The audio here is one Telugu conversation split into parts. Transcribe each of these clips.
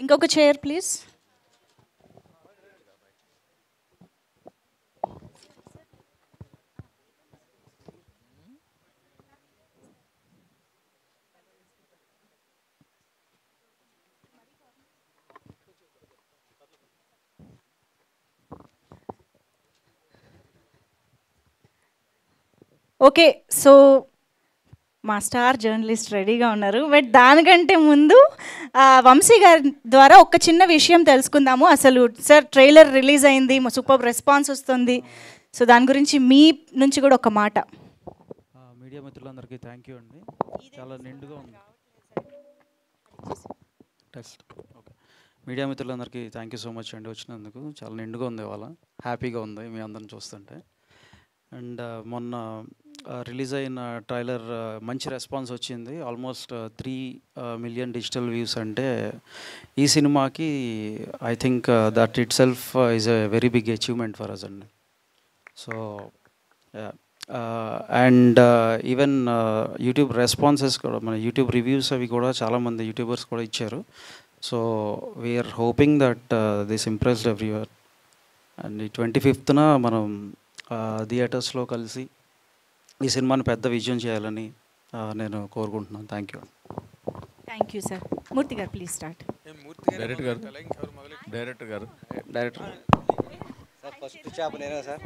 ఇంకొక చైర్ ప్లీజ్. ఓకే, సో మా స్టార్ జర్నలిస్ట్ రెడీగా ఉన్నారు. బట్ దానికంటే ముందు వంశీ గారి ద్వారా ఒక చిన్న విషయం తెలుసుకుందాము. అసలు సార్ ట్రైలర్ రిలీజ్ అయింది, సూపర్ రెస్పాన్స్ వస్తుంది. సో దాని గురించి మీ నుంచి కూడా ఒక మాట. మీడియా మిత్రులందరికీ థ్యాంక్ యూ అండి. చాలా నిండుగా ఉంది. Text okay. మీడియా మిత్రులందరికీ థ్యాంక్ యూ సో మచ్ అండి వచ్చినందుకు. చాలా నిండుగా ఉంది, ఇవాళ హ్యాపీగా ఉంది మీ అందరిని చూస్తుంటే. అండ్ మొన్న రిలీజ్ అయిన ట్రైలర్ మంచి రెస్పాన్స్ వచ్చింది. ఆల్మోస్ట్ 3 మిలియన్ డిజిటల్ వ్యూస్ అంటే ఈ సినిమాకి I think that itself is a very big achievement for us అండి. So and even YouTube responses కూడా, మన యూట్యూబ్ రివ్యూస్ అవి కూడా చాలామంది యూట్యూబర్స్ కూడా ఇచ్చారు. So we're hoping that this impressed everyone. And ఈ 25th మనం థియేటర్స్లో కలిసి ఈ సినిమాని పెద్ద విజయం చేయాలని నేను కోరుకుంటున్నాను. Thank you. Thank you sir. Murthy గారు ప్లీజ్ స్టార్ట్. డైరెక్టర్ గారు సార్ ఫస్ట్ చేప నేనే సార్,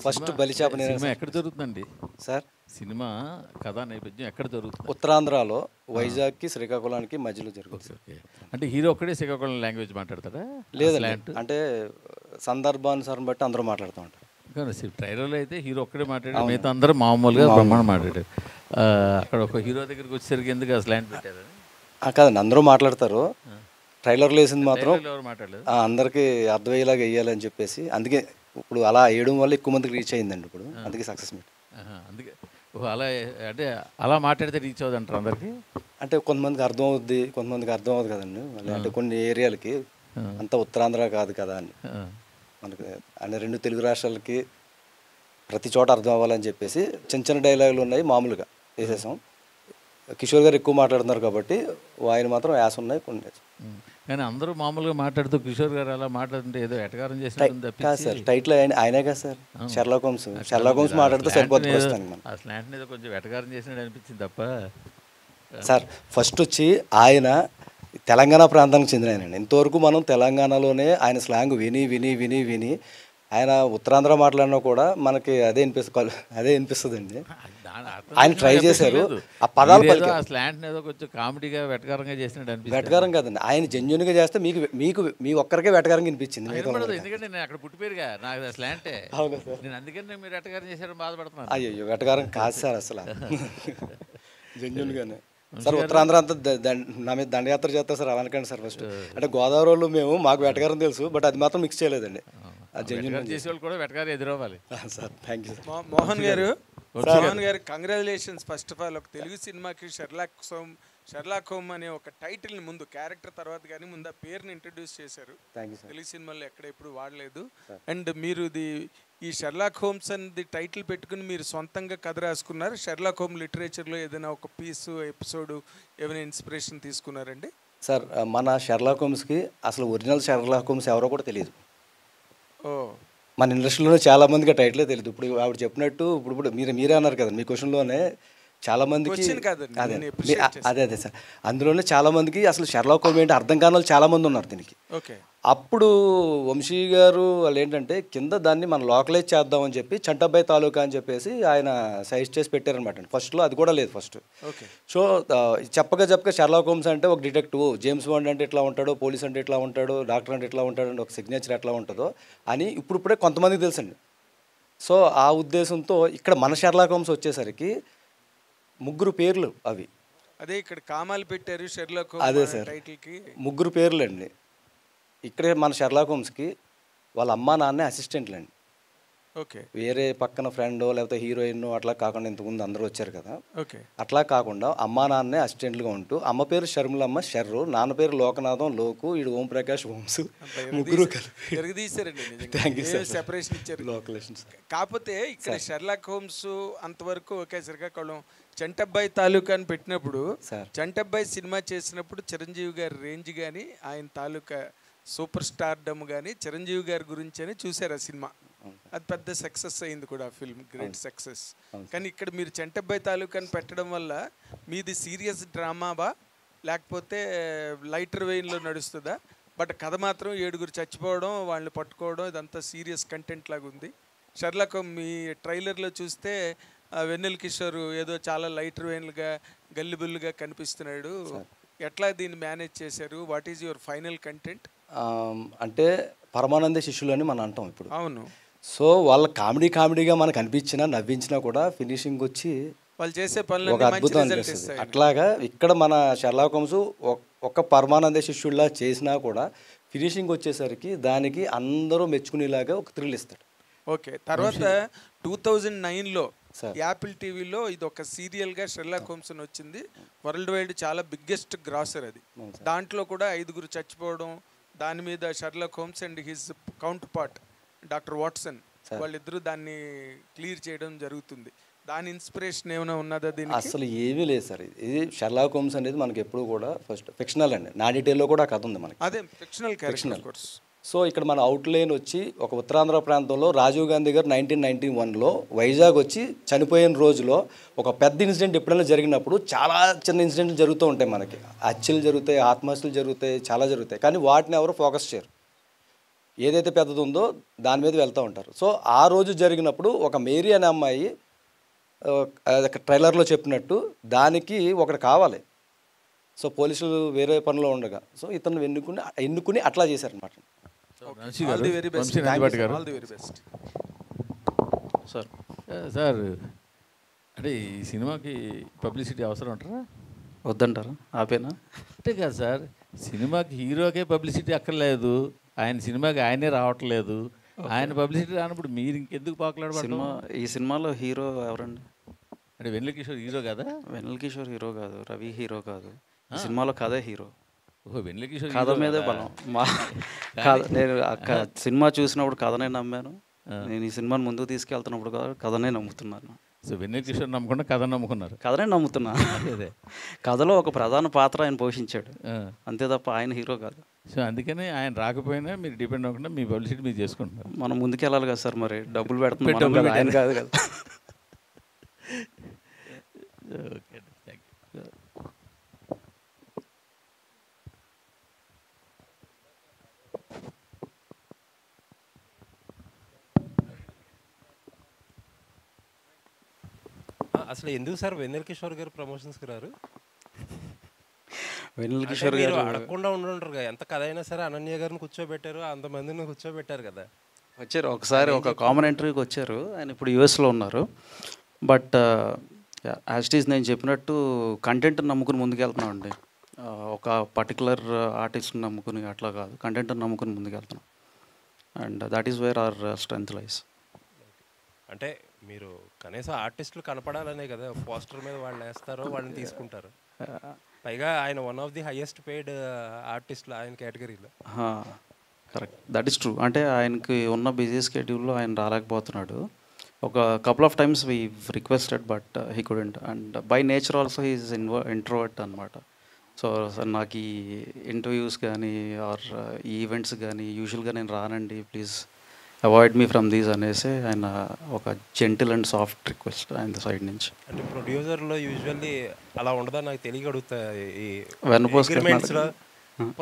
ఫస్ట్ బలి చేప నేనే. సినిమా ఎక్కడ జరుగుతుందండి సార్? సినిమా కథా నేపథ్యం ఎక్కడ జరుగుతుంది? ఉత్తరాంధ్రలో వైజాగ్కి శ్రీకాకుళానికి మధ్యలో జరుగుతుంది. ఓకే. అంటే హీరో ఒక్కడే శ్రీకాకుళం లాంగ్వేజ్ మాట్లాడతాడా? లేదండి, అంటే సందర్భానుసారం బట్టి అందరూ మాట్లాడుతూ ఉంటారు. కానీ ట్రైలర్లో అయితే హీరో ఒక్కడే మాట్లాడారు, మిగతా అందరూ మామూలుగా బ్రహ్మాండం మాట్లాడారు. అక్కడ ఒక హీరో దగ్గరికి వచ్చేసరికి ఎందుకు ఆ స్లాంట్ పెట్టారు? కాదండి, అందరూ మాట్లాడతారు. ట్రైలర్లో వేసింది మాత్రం ఎవరు మాట్లాడలేదు, అందరికీ అర్థమయ్యేలాగా వేయాలని చెప్పేసి, అందుకే ఇప్పుడు అలా వేయడం వల్ల ఎక్కువ మందికి రీచ్ అయిందండి. ఇప్పుడు అందుకే సక్సెస్ మీట్. అందుకే అలా అంటే అలా మాట్లాడితే రీచ్ అవుతుంది అంటారు అందరికి. అంటే కొంతమందికి అర్థం అవుద్ది, కొంతమందికి అర్థం అవుతుంది కదండి. మళ్ళీ అంటే కొన్ని ఏరియాలకి అంతా ఉత్తరాంధ్ర కాదు కదా అని మనకి, అంటే 2 తెలుగు రాష్ట్రాలకి ప్రతి చోట అర్థం అవ్వాలని చెప్పేసి చిన్న చిన్న డైలాగులు ఉన్నాయి, మామూలుగా వేసేసాం. కిషోర్ గారు ఎక్కువ మాట్లాడుతున్నారు కాబట్టి ఆయన మాత్రం యాస ఉన్నాయి కొన్ని. కానీ అందరూ మామూలుగా మాట్లాడుతూ కిషోర్ గారు అలా మాట్లాడుతుంటే ఏదో ఎటకారం చేసినట్టు సార్. టైటిల్ ఆయనే కదా sir, Sherlock Holmes. Sherlock Holmes మాట్లాడితే సరిపోతుంది. ఆ స్లాంట్ ఏదో కొంచెం ఎటకారం చేసినట్టు అనిపించింది తప్ప. సార్ ఫస్ట్ వచ్చి ఆయన తెలంగాణ ప్రాంతానికి చెందిన ఆయన. ఇంతవరకు మనం తెలంగాణలోనే ఆయన స్లాంగ్ విని విని విని విని ఆయన ఉత్తరాంధ్ర మాట్లాడినా కూడా మనకి అదే అనిపిస్తుంది అండి. ఆయన ట్రై చేశారు, ఆ పదాలు స్లాంట్ ఏదో కొంచెం కామెడీగా వెటకారంగా చేసినట్టు అనిపిస్తుంది. వెటకారం కాదండి, ఆయన జెన్యున్గా చేస్తే మీకు మీ ఒక్కరికే వెటకారంగా అనిపించింది. ఎందుకంటే నేను అక్కడ పుట్టిపోయారుగా, నాకు స్లాంటే. అవును సార్, నేను అందుకని మీరు వెటకారం చేశారని బాధపడుతున్నాను. అయ్యో వెటకారం కాదు సార్, అసలు జెన్యున్గానే. సార్ ఉత్తరాంధ్ర అంతా నా మీద దండయాత్ర చేస్తారు సార్, అలా అనకండి సార్. ఫస్ట్ అంటే గోదావరిలో మేము మాకు వెటకారం తెలుసు, బట్ అది మాత్రం మిక్స్ చేయలేదండి. చేసేవాళ్ళు కూడా వెటకారం ఎదురవ్వాలి sir. Thank you sir. Mohan గారు కంగ్రాచులేషన్స్. ఫస్ట్ ఆఫ్ ఆల్ ఒక తెలుగు సినిమాకి షెర్లాక్ హోమ్ అనే ఒక టైటిల్ని ముందు, క్యారెక్టర్ తర్వాత కానీ ముందు ఆ పేరుని ఇంట్రడ్యూస్ చేశారు. తెలుగు సినిమాలో ఎక్కడ ఎప్పుడు వాడలేదు. అండ్ మీరు ఈ షెర్లాక్ హోమ్స్ అనేది టైటిల్ పెట్టుకుని మీరు సొంతంగా కథ రాసుకున్నారు. షెర్లాక్ హోమ్ లిటరేచర్లో ఏదైనా ఒక పీసు ఎపిసోడ్ ఏమైనా ఇన్స్పిరేషన్ తీసుకున్నారండి? సార్ మన షెర్లాక్ హోమ్స్కి అసలు ఒరిజినల్ షెర్లాక్ హోమ్స్ ఎవరో కూడా తెలియదు. మన ఇండస్ట్రీలో చాలా మందికి టైటిలే తెలియదు. ఇప్పుడు ఆవిడ చెప్పినట్టు ఇప్పుడు మీరే అన్నారు కదా మీ క్వశ్చన్లోనే, చాలా మందికి అదే సార్, అందులోనే చాలా మందికి అసలు షెర్లాక్ హోమ్ ఏంటి అర్థం కాని వాళ్ళు చాలా మంది ఉన్నారు దీనికి. అప్పుడు వంశీ గారు వాళ్ళు ఏంటంటే కింద దాన్ని మనం లోకలైజ్ చేద్దామని చెప్పి చంటబ్బాయి తాలూకా అని చెప్పేసి ఆయన సజెస్ట్ చేసి పెట్టారనమాట. ఫస్ట్లో అది కూడా లేదు ఫస్ట్. సో చెప్పగా షెర్లాక్ హోమ్స్ అంటే ఒక డిటెక్టివ్, జేమ్స్ బాండ్ అంటే ఇట్లా ఉంటాడు, పోలీస్ అంటే ఇట్లా ఉంటాడు, డాక్టర్ అంటే ఇట్లా ఉంటాడు, ఒక సిగ్నేచర్ ఎట్లా ఉంటుందో అని ఇప్పుడే కొంతమందికి తెలుసండి. సో ఆ ఉద్దేశంతో ఇక్కడ మన షెర్లాక్ హోమ్స్ వచ్చేసరికి 3 పేర్లు అవి. అదే ఇక్కడ కామాలు పెట్టారు షెర్లాక్. అదే సార్, 3 పేర్లు అండి. ఇక్కడే మన షెర్లాక్ హోమ్స్కి వాళ్ళ అమ్మా నాన్నే అసిస్టెంట్లు అండి. ఓకే వేరే పక్కన ఫ్రెండ్ లేకపోతే హీరోయిన్ అట్లా కాకుండా ఇంతకుముందు అందరూ వచ్చారు కదా, ఓకే అట్లా కాకుండా అమ్మా నాన్నే అసిస్టెంట్లుగా ఉంటూ అమ్మ పేరు షర్మిలమ్మ షర్రు, నాన్న పేరు లోకనాథం లోకు, ఈడు ఓం ప్రకాష్ ఓంసు, ముగ్గురు కలిపి తిరగదీశారండి Thank you, sir. సెపరేషన్ ఇచ్చారు. లోకలేషన్స్. కాకపోతే ఇక్కడ షెర్లాక్ హోమ్స్ అంతవరకు ఒకే శ్రీకాకుళం చంటబ్బాయి తాలూకా అని పెట్టినప్పుడు సార్. చంటబ్బాయి సినిమా చేసినప్పుడు చిరంజీవి గారి రేంజ్ కానీ ఆయన తాలూకా సూపర్ స్టార్డమ్ కానీ చిరంజీవి గారి గురించి అని చూశారు ఆ సినిమా. అది పెద్ద సక్సెస్ అయింది కూడా ఆ ఫిల్మ్, గ్రేట్ సక్సెస్. కానీ ఇక్కడ మీరు చంటబ్బాయి తాలూకాని పెట్టడం వల్ల మీది సీరియస్ డ్రామావా లేకపోతే లైటర్ వెయిన్లో నడుస్తుందా? బట్ కథ మాత్రం 7 చచ్చిపోవడం, వాళ్ళని పట్టుకోవడం, ఇదంతా సీరియస్ కంటెంట్ లాగా ఉంది. షెర్లాక్ మీ ట్రైలర్లో చూస్తే వెన్నెల కిషోర్ ఏదో చాలా లైటర్ వెయిన్లుగా గల్లిబుల్లుగా కనిపిస్తున్నాడు. ఎట్లా దీన్ని మేనేజ్ చేశారు? What is your final content? అంటే పరమానంద శిష్యులు అని మనం అంటాం ఇప్పుడు. అవును, సో వాళ్ళ కామెడీగా మనకు అనిపించినా నవ్వించినా కూడా ఫినిషింగ్ వచ్చి వాళ్ళు చేసే ఒక పనులు అద్భుతం అనిపిస్తుంది. అట్లాగా ఇక్కడ మన షెర్లాక్ హోమ్స్ ఒక పరమానంద శిష్యుల్లా చేసినా కూడా ఫినిషింగ్ వచ్చేసరికి దానికి అందరూ మెచ్చుకునేలాగా ఒక థ్రిల్ ఇస్తాడు. ఓకే. తర్వాత 2009లో యాపిల్ టీవీలో ఇది ఒక సీరియల్గా షెర్లాక్ హోమ్స్ అని వచ్చింది. వరల్డ్ వైడ్ చాలా బిగ్గెస్ట్ గ్రాసర్ అది. దాంట్లో కూడా 5 చచ్చిపోవడం, దాని మీద Sherlock Holmes and his counter part doctor Watson వాళ్ళిద్దరూ దాన్ని క్లియర్ చేయడం జరుగుతుంది. దాని ఇన్స్పిరేషన్ ఏమైనా ఉన్నదా దీనికి? అసలు ఏమీ లేదు సార్. ఇది షెర్లాక్ హోమ్స్ అనేది మనకి ఎప్పుడు కూడా ఫస్ట్ ఫిక్షనల్ అండి. నా డీటెయిల్లో కూడా కథ ఉంది మనకి. అదే ఫిక్షనల్ క్యారెక్టర్. సో ఇక్కడ మన అవుట్లైన్ వచ్చి ఒక ఉత్తరాంధ్ర ప్రాంతంలో రాజీవ్ గాంధీ గారు 1991లో వైజాగ్ వచ్చి చనిపోయిన రోజులో ఒక పెద్ద ఇన్సిడెంట్ ఎప్పుడైనా జరిగినప్పుడు చాలా చిన్న ఇన్సిడెంట్లు జరుగుతూ ఉంటాయి. మనకి హత్యలు జరుగుతాయి, ఆత్మహత్యలు జరుగుతాయి, చాలా జరుగుతాయి. కానీ వాటిని ఎవరు ఫోకస్ చేయరు. ఏదైతే పెద్దది ఉందో దాని మీద వెళ్తూ ఉంటారు. సో ఆ రోజు జరిగినప్పుడు ఒక మేరీ అనే అమ్మాయి ట్రైలర్లో చెప్పినట్టు దానికి ఒకటి కావాలి. సో పోలీసులు వేరే పనిలో ఉండగా సో ఇతను ఎన్నుకుని అట్లా చేశారనమాట. సార్ సార్ అంటే ఈ సినిమాకి పబ్లిసిటీ అవసరం అంటారా? వద్దంటారా? ఆపేనా? అంటే కాదు సార్, సినిమాకి హీరోకే పబ్లిసిటీ అక్కర్లేదు, ఆయన సినిమాకి ఆయనే రావట్లేదు, ఆయన పబ్లిసిటీ రానప్పుడు మీరు ఇంకెందుకు పాకులాడబడ్డారు? ఈ సినిమాలో హీరో ఎవరండి? అంటే వెన్నెల కిషోర్ హీరో కదా? వెన్నెల కిషోర్ హీరో కాదు, రవి హీరో కాదు. ఈ సినిమాలో కథే హీరో. ఓహో, వెన్నెల కిషోర్ కథ మీదే బలం. కథ నేను సినిమా చూసినప్పుడు కథనే నమ్మాను. నేను ఈ సినిమాని ముందుకు తీసుకెళ్తున్నప్పుడు కథనే నమ్ముతున్నాను. సో వెన్నెల కిషోర్ నమ్మకుండా కథ నమ్ముకున్నారు? కథనే నమ్ముతున్నా. అదే కథలో ఒక ప్రధాన పాత్ర ఆయన పోషించాడు, అంతే తప్ప ఆయన హీరో కాదు. సో అందుకని ఆయన రాకపోయినా మీరు డిపెండ్ అవ్వకుండా మీ పబ్లిసిటీ మీరు చేసుకుంటున్నారు. మనం ముందుకెళ్ళాలి కదా సార్, మరి డబ్బులు పెడుతున్నాం ఆయన కాదు కదా. Okay, thank you. అసలు ఎందుకు సార్ వెన్నెల కిషోర్ గారు ప్రమోషన్స్కి రారు? వెన్నెల కిషోర్ గారు అడగకుండా ఉండుంటారు కదా. ఎంత కథ అయినా సరే అనన్య గారిని కూర్చోబెట్టారు, అంతమందిని కూర్చోబెట్టారు కదా. వచ్చారు ఒకసారి ఒక కామెంటరీకి వచ్చారు. ఆయన ఇప్పుడు యూఎస్లో ఉన్నారు. బట్ యాజ్ ఇట్ ఈస్ నేను చెప్పినట్టు కంటెంట్ నమ్ముకుని ముందుకెళ్తున్నాం అండి. ఒక పర్టికులర్ ఆర్టిస్ట్ని నమ్ముకుని అట్లా కాదు, కంటెంట్ నమ్ముకుని ముందుకెళ్తున్నాం. And that is where our strength lies. అంటే మీరు కనీసం ఆర్టిస్టులు కనపడాలనే కదా పోస్టర్ మీద వాళ్ళు వేస్తారో వాళ్ళని తీసుకుంటారు. పైగా ఆయన one of the highest paid ఆర్టిస్టులు ఆయన కేటగిరీలో. Correct, that is true. అంటే ఆయనకి ఉన్న బిజీ స్కెడ్యూల్లో ఆయన రాలేకపోతున్నాడు. ఒక couple of times we requested but he couldn't. And by nature also he is introvert అనమాట. సో నాకు ఈ ఇంటర్వ్యూస్ కానీ ఆర్ ఈవెంట్స్ కానీ యూజువల్గా నేను రానండి, please avoid me from these అనేసి ఆయన ఒక జెంటిల్ అండ్ సాఫ్ట్ రిక్వెస్ట్ ఆయన సైడ్ నుంచి. అంటే ప్రొడ్యూసర్లో యూజువల్లీ అలా ఉండదా నాకు తెలియగడుగుతా.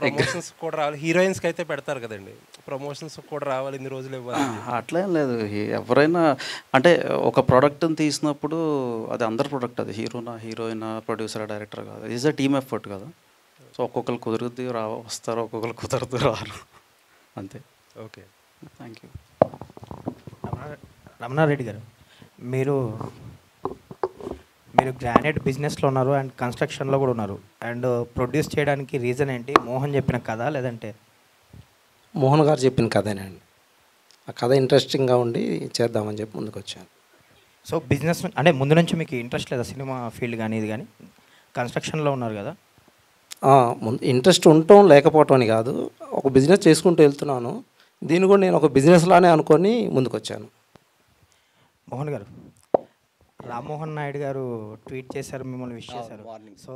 ప్రమోషన్స్ కూడా రావాలి, హీరోయిన్స్కి అయితే పెడతారు కదండి, ప్రమోషన్స్ కూడా రావాలి, ఇన్ని రోజులు ఇవ్వాలి. అట్లేం లేదు. ఎవరైనా అంటే ఒక ప్రోడక్ట్ని తీసినప్పుడు అది అందరి ప్రోడక్ట్, అది హీరోనా హీరోయినా ప్రొడ్యూసర్ డైరెక్టర్ కాదు, ఈజ్ అ టీమ్ ఎఫర్ట్ కదా. సో ఒక్కొక్కరు కుదురుద్ది వస్తారు, ఒక్కొక్కరు కుదరదు రారు, అంతే. Okay, thank you. రమణారెడ్డి గారు, మీరు గ్రానైట్ బిజినెస్లో ఉన్నారు అండ్ కన్స్ట్రక్షన్లో కూడా ఉన్నారు. అండ్ ప్రొడ్యూస్ చేయడానికి రీజన్ ఏంటి? మోహన్ చెప్పిన కథ లేదంటే మోహన్ గారు చెప్పిన కథేనండి. ఆ కథ ఇంట్రెస్టింగ్గా ఉండి చేద్దామని చెప్పి ముందుకు వచ్చాను. సో బిజినెస్ అంటే ముందు నుంచి మీకు ఇంట్రెస్ట్ లేదా సినిమా ఫీల్డ్ కానీ ఇది కానీ? కన్స్ట్రక్షన్లో ఉన్నారు కదా. ముందు ఇంట్రెస్ట్ ఉండటం లేకపోవటం అని కాదు, ఒక బిజినెస్ చేసుకుంటూ వెళ్తున్నాను. దీన్ని కూడా నేను ఒక బిజినెస్ లానే అనుకొని ముందుకు వచ్చాను. మోహన్ గారు, రామ్మోహన్ నాయుడు గారు ట్వీట్ చేశారు, మిమ్మల్ని విష్ చేశారు. సో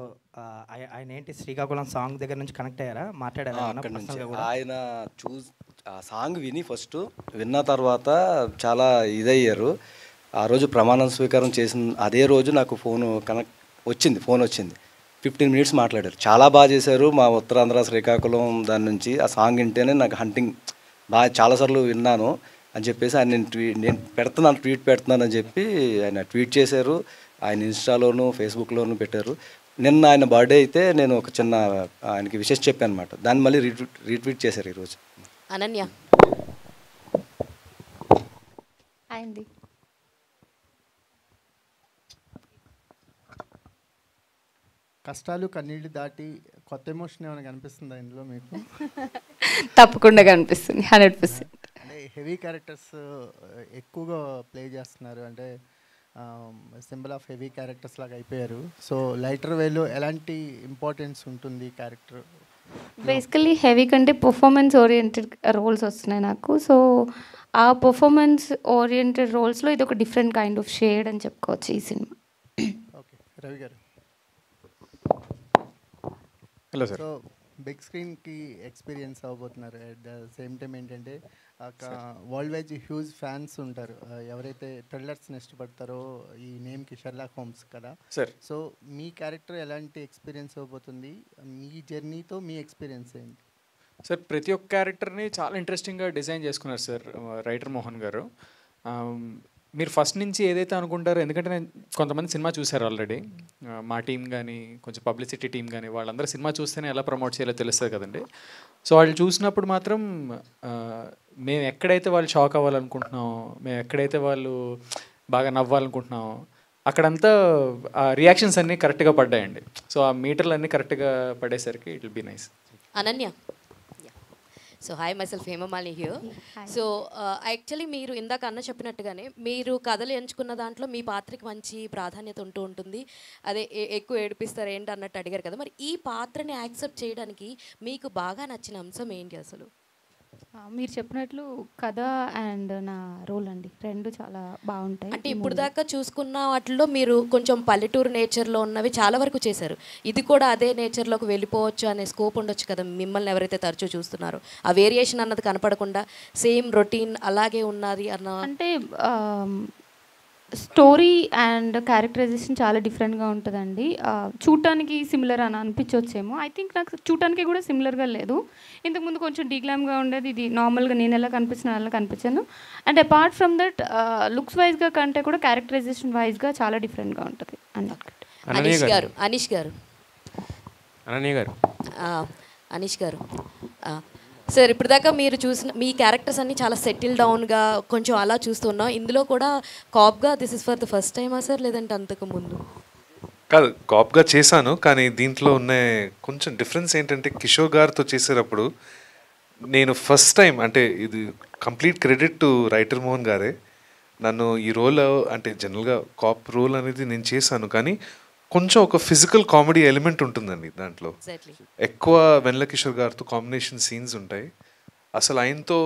ఆయన ఏంటి శ్రీకాకుళం సాంగ్ దగ్గర నుంచి కనెక్ట్ అయ్యారా, మాట్లాడారా? అక్కడి నుంచి ఆయన ఆ సాంగ్ విన్న తర్వాత చాలా ఇదయ్యారు. ఆ రోజు ప్రమాణం స్వీకారం చేసిన అదే రోజు నాకు ఫోన్ వచ్చింది. 15 మినిట్స్ మాట్లాడారు. చాలా బాగా చేశారు. మా ఉత్తరాంధ్ర శ్రీకాకుళం దాని నుంచి ఆ సాంగ్ వింటేనే నాకు హంటింగ్ బాగా చాలాసార్లు విన్నాను అని చెప్పేసి ఆయన నేను ట్వీట్ పెడుతున్నానని చెప్పి ఆయన ట్వీట్ చేశారు. ఆయన ఇన్స్టాలోను ఫేస్బుక్లోను పెట్టారు. నిన్న ఆయన బర్త్డే అయితే నేను ఒక చిన్న ఆయనకి విషెస్ చెప్పాను అనమాట. దాన్ని మళ్ళీ రీట్వీట్ చేశారు ఈరోజు. అనన్య అయింది. కష్టాలు కన్నీళ్ళు దాటి కొత్త ఎమోషన్ ఏమైనా కనిపిస్తుందా ఇందులో మీకు? తప్పకుండా కనిపిస్తుంది, 100%. అంటే హెవీ క్యారెక్టర్స్ ఎక్కువగా ప్లే చేస్తున్నారు, అంటే సింబల్ ఆఫ్ హెవీ క్యారెక్టర్స్ లాగా అయిపోయారు. సో లైటర్ వేలో ఎలాంటి ఇంపార్టెన్స్ ఉంటుంది క్యారెక్టర్? బేసికలీ హెవీ కంటే పర్ఫార్మెన్స్ ఓరియంటెడ్ రోల్స్ వస్తున్నాయి నాకు. సో ఆ పర్ఫార్మెన్స్ ఓరియంటెడ్ రోల్స్లో ఇది ఒక డిఫరెంట్ కైండ్ ఆఫ్ షేడ్ అని చెప్పుకోవచ్చు ఈ సినిమా. ఓకే, రవి గారు. Hello sir. సో బిగ్ స్క్రీన్కి ఎక్స్పీరియన్స్ అవ్వబోతున్నారు. అట్ ద సేమ్ టైం ఏంటంటే వరల్డ్ వైజ్ హ్యూజ్ ఫ్యాన్స్ ఉంటారు ఎవరైతే థ్రిల్లర్స్ని ఇష్టపడతారో ఈ నేమ్కి, షెర్లాక్ హోమ్స్ కదా సార్. సో మీ క్యారెక్టర్ ఎలాంటి ఎక్స్పీరియన్స్ అవ్వబోతుంది, మీ జర్నీతో మీ ఎక్స్పీరియన్స్ ఏంటి? సార్, ప్రతి ఒక్క క్యారెక్టర్ని చాలా ఇంట్రెస్టింగ్గా డిజైన్ చేసుకున్నారు సార్ రైటర్ మోహన్ గారు. మీరు ఫస్ట్ నుంచి ఏదైతే అనుకుంటారో, ఎందుకంటే నేను కొంతమంది సినిమా చూశారు ఆల్రెడీ, మా టీం కానీ కొంచెం పబ్లిసిటీ టీం కానీ, వాళ్ళందరూ సినిమా చూస్తేనే ఎలా ప్రమోట్ చేయాలో తెలుస్తుంది కదండి. సో వాళ్ళు చూసినప్పుడు మాత్రం మేము ఎక్కడైతే వాళ్ళు షాక్ అవ్వాలనుకుంటున్నాం, మేము ఎక్కడైతే వాళ్ళు బాగా నవ్వాలనుకుంటున్నాం, అక్కడంతా ఆ రియాక్షన్స్ అన్నీ కరెక్ట్గా పడ్డాయండి. సో ఆ మీటర్లు అన్నీ కరెక్ట్గా పడేసరికి it will be nice. Ananya. So hi, myself Hemamalini here. So actually మీరు ఇందాక అన్న చెప్పినట్టుగానే మీరు కథలు ఎంచుకున్న దాంట్లో మీ పాత్రకి మంచి ప్రాధాన్యత ఉంటూ ఉంటుంది. అదే ఎక్కువ ఏడిపిస్తారు ఏంటి అన్నట్టు అడిగారు కదా, మరి ఈ పాత్రని యాక్సెప్ట్ చేయడానికి మీకు బాగా నచ్చిన అంశం ఏంటి అసలు? మీరు చెప్పినట్లు కథ అండ్ నా రోల్ అండి, రెండు చాలా బాగుంటాయి. అంటే ఇప్పుడు దాకా చూసుకున్న వాటిల్లో మీరు కొంచెం పల్లెటూరు నేచర్లో ఉన్నవి చాలా వరకు చేశారు. ఇది కూడా అదే నేచర్లోకి వెళ్ళిపోవచ్చు అనే స్కోప్ ఉండొచ్చు కదా మిమ్మల్ని ఎవరైతే తరచూ చూస్తున్నారో? ఆ వేరియేషన్ అన్నది కనపడకుండా సేమ్ రొటీన్ అలాగే ఉన్నది అన్న అంటే స్టోరీ అండ్ క్యారెక్టరైజేషన్ చాలా డిఫరెంట్గా ఉంటుందండి. చూడటానికి సిమిలర్ అని అనిపించవచ్చేమో. ఐ థింక్ నాకు చూడటానికి కూడా సిమిలర్గా లేదు. ఇంతకుముందు కొంచెం డీగ్లామ్గా ఉండేది, ఇది నార్మల్గా నేను ఎలా కనిపించిన అలా కనిపించాను. And apart from that looks వైజ్గా కంటే కూడా క్యారెక్టరైజేషన్ వైజ్గా చాలా డిఫరెంట్గా ఉంటుంది అన్నట్టు. అనీష్ గారు. అనీష్ గారు సార్, ఇప్పుడు దాకా మీరు చూసిన మీ క్యారెక్టర్స్ అన్నీ చాలా సెటిల్ డౌన్గా కొంచెం అలా చూస్తున్నాం. ఇందులో కూడా కాప్గా this is for the first టైమా సార్, లేదంటే అంతకు ముందు? కాదు, కాప్గా చేశాను, కానీ దీంట్లో ఉన్న కొంచెం డిఫరెన్స్ ఏంటంటే కిషోర్ గారితో చేసేటప్పుడు నేను ఫస్ట్ టైం, అంటే ఇది complete credit to writer Mohan గారే, నన్ను ఈ రోల్, అంటే జనరల్గా కాప్ రోల్ అనేది నేను చేశాను, కానీ కొంచెం ఒక ఫిజికల్ కామెడీ ఎలిమెంట్ ఉంటుందండి దాంట్లో. ఎక్కువ వెన్నెల కిషోర్ గారితో కాంబినేషన్ సీన్స్ ఉంటాయి. అసలు ఆయనతో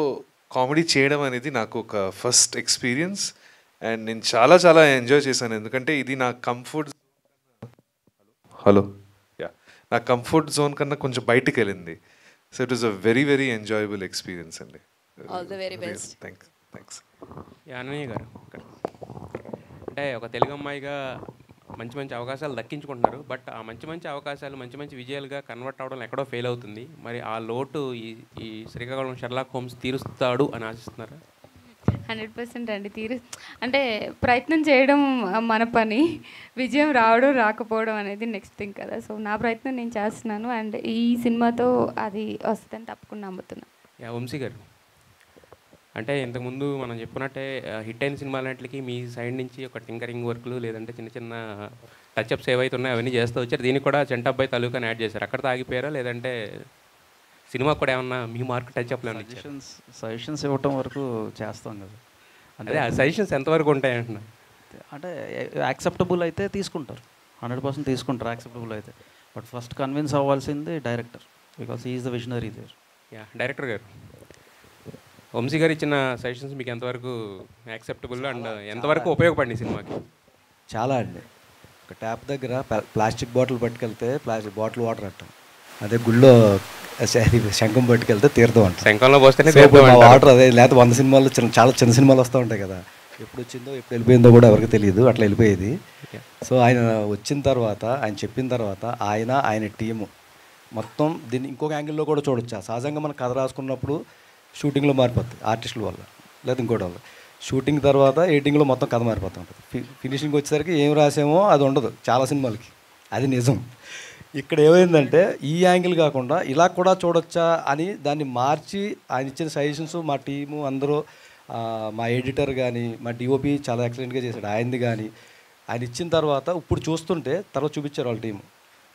కామెడీ చేయడం అనేది నాకు ఒక ఫస్ట్ ఎక్స్పీరియన్స్ అండ్ నేను చాలా చాలా ఎంజాయ్ చేశాను. ఎందుకంటే ఇది నా కంఫర్ట్ నా కంఫర్ట్ జోన్ కన్నా కొంచెం బయటికి వెళ్ళింది. So it was a very very enjoyable experience అండి. All the very best. Thanks. Ananya గారు, అంటే ఒక తెలుగు అమ్మాయిగా మంచి మంచి అవకాశాలు దక్కించుకుంటున్నారు. బట్ ఆ మంచి అవకాశాలు మంచి విజయాలుగా కన్వర్ట్ అవ్వడం ఎక్కడో ఫెయిల్ అవుతుంది. మరి ఆ లోటు ఈ శ్రీకాకుళం షెర్లాక్ హోమ్స్ తీరుస్తాడు అని ఆశిస్తున్నారా? 100% అండి. అంటే ప్రయత్నం చేయడం మన పని, విజయం రావడం రాకపోవడం అనేది నెక్స్ట్ థింగ్ కదా. సో నా ప్రయత్నం నేను చేస్తున్నాను అండ్ ఈ సినిమాతో అది వస్తుందని తప్పకుండా నమ్ముతున్నాను. వంశీ గారు, అంటే ఇంతకుముందు మనం చెప్పుకున్నట్టే హిట్ అయిన సినిమాలన్నింటికి మీ సైడ్ నుంచి ఒక టింకరింగ్ వర్క్లు లేదంటే చిన్న చిన్న టచ్అప్స్ ఏవైతే ఉన్నాయో అవన్నీ చేస్తూ వచ్చారు. దీనికి కూడా చెంటబ్బాయి తాలూకాని యాడ్ చేశారు. అక్కడ ఆగిపోయారా లేదంటే? సినిమా కూడా ఏమన్నా మీ మార్క్ టచ్ అప్లో ఇచ్చారు? సజెషన్స్ ఇవ్వటం వరకు చేస్తాం కదా. అదే ఆ సజెషన్స్ ఎంతవరకు ఉంటాయి అంటున్నా. అంటే యాక్సెప్టబుల్ అయితే తీసుకుంటారు, 100% తీసుకుంటారు యాక్సెప్టబుల్ అయితే. బట్ ఫస్ట్ కన్విన్స్ అవ్వాల్సింది director, because is the visionary there. Yeah, director గారు, వంశీ గారు ఇచ్చిన సజెషన్స్ మీకు ఎంతవరకు యాక్సెప్టబుల్ అండ్ ఎంతవరకు ఉపయోగపడింది సినిమాకి? చాలా అండి. ఒక ట్యాప్ దగ్గర ప్లాస్టిక్ బాటిల్ పట్టుకెళ్తే ప్లాస్టిక్ బాటిల్ వాటర్ అంటాం, అదే గుళ్ళో శంఖం పట్టుకెళ్తే తీర్థం అంటాం. శంఖంలో పోస్తేనే వాటర్ అదే. లేకపోతే 100 సినిమాలు చాలా చిన్న సినిమాలు వస్తూ ఉంటాయి కదా, ఎప్పుడు వచ్చిందో ఎప్పుడు వెళ్ళిపోయిందో కూడా ఎవరికి తెలియదు, అట్లా వెళ్ళిపోయేది. సో ఆయన వచ్చిన తర్వాత, ఆయన చెప్పిన తర్వాత ఆయన టీము మొత్తం దీన్ని ఇంకొక యాంగిల్లో కూడా చూడొచ్చు. సహజంగా మనం కథ రాసుకున్నప్పుడు షూటింగ్లో మారిపోతుంది ఆర్టిస్టుల వల్ల, లేదా ఇంకోటి వల్ల. షూటింగ్ తర్వాత ఎడిటింగ్లో మొత్తం కథ మారిపోతూ ఉంటుంది. ఫినిషింగ్ వచ్చేసరికి ఏం రాసామో అది ఉండదు చాలా సినిమాలకి, అది నిజం. ఇక్కడ ఏమైందంటే ఈ యాంగిల్ కాకుండా ఇలా కూడా చూడొచ్చా అని దాన్ని మార్చి ఆయన ఇచ్చిన సజెషన్స్ మా టీము అందరూ, మా ఎడిటర్ కానీ మా డిఓపి చాలా ఎక్సలెంట్గా చేశాడు ఆయనది కానీ. ఆయన ఇచ్చిన తర్వాత ఇప్పుడు చూస్తుంటే తర్వాత చూపించారు వాళ్ళ టీము.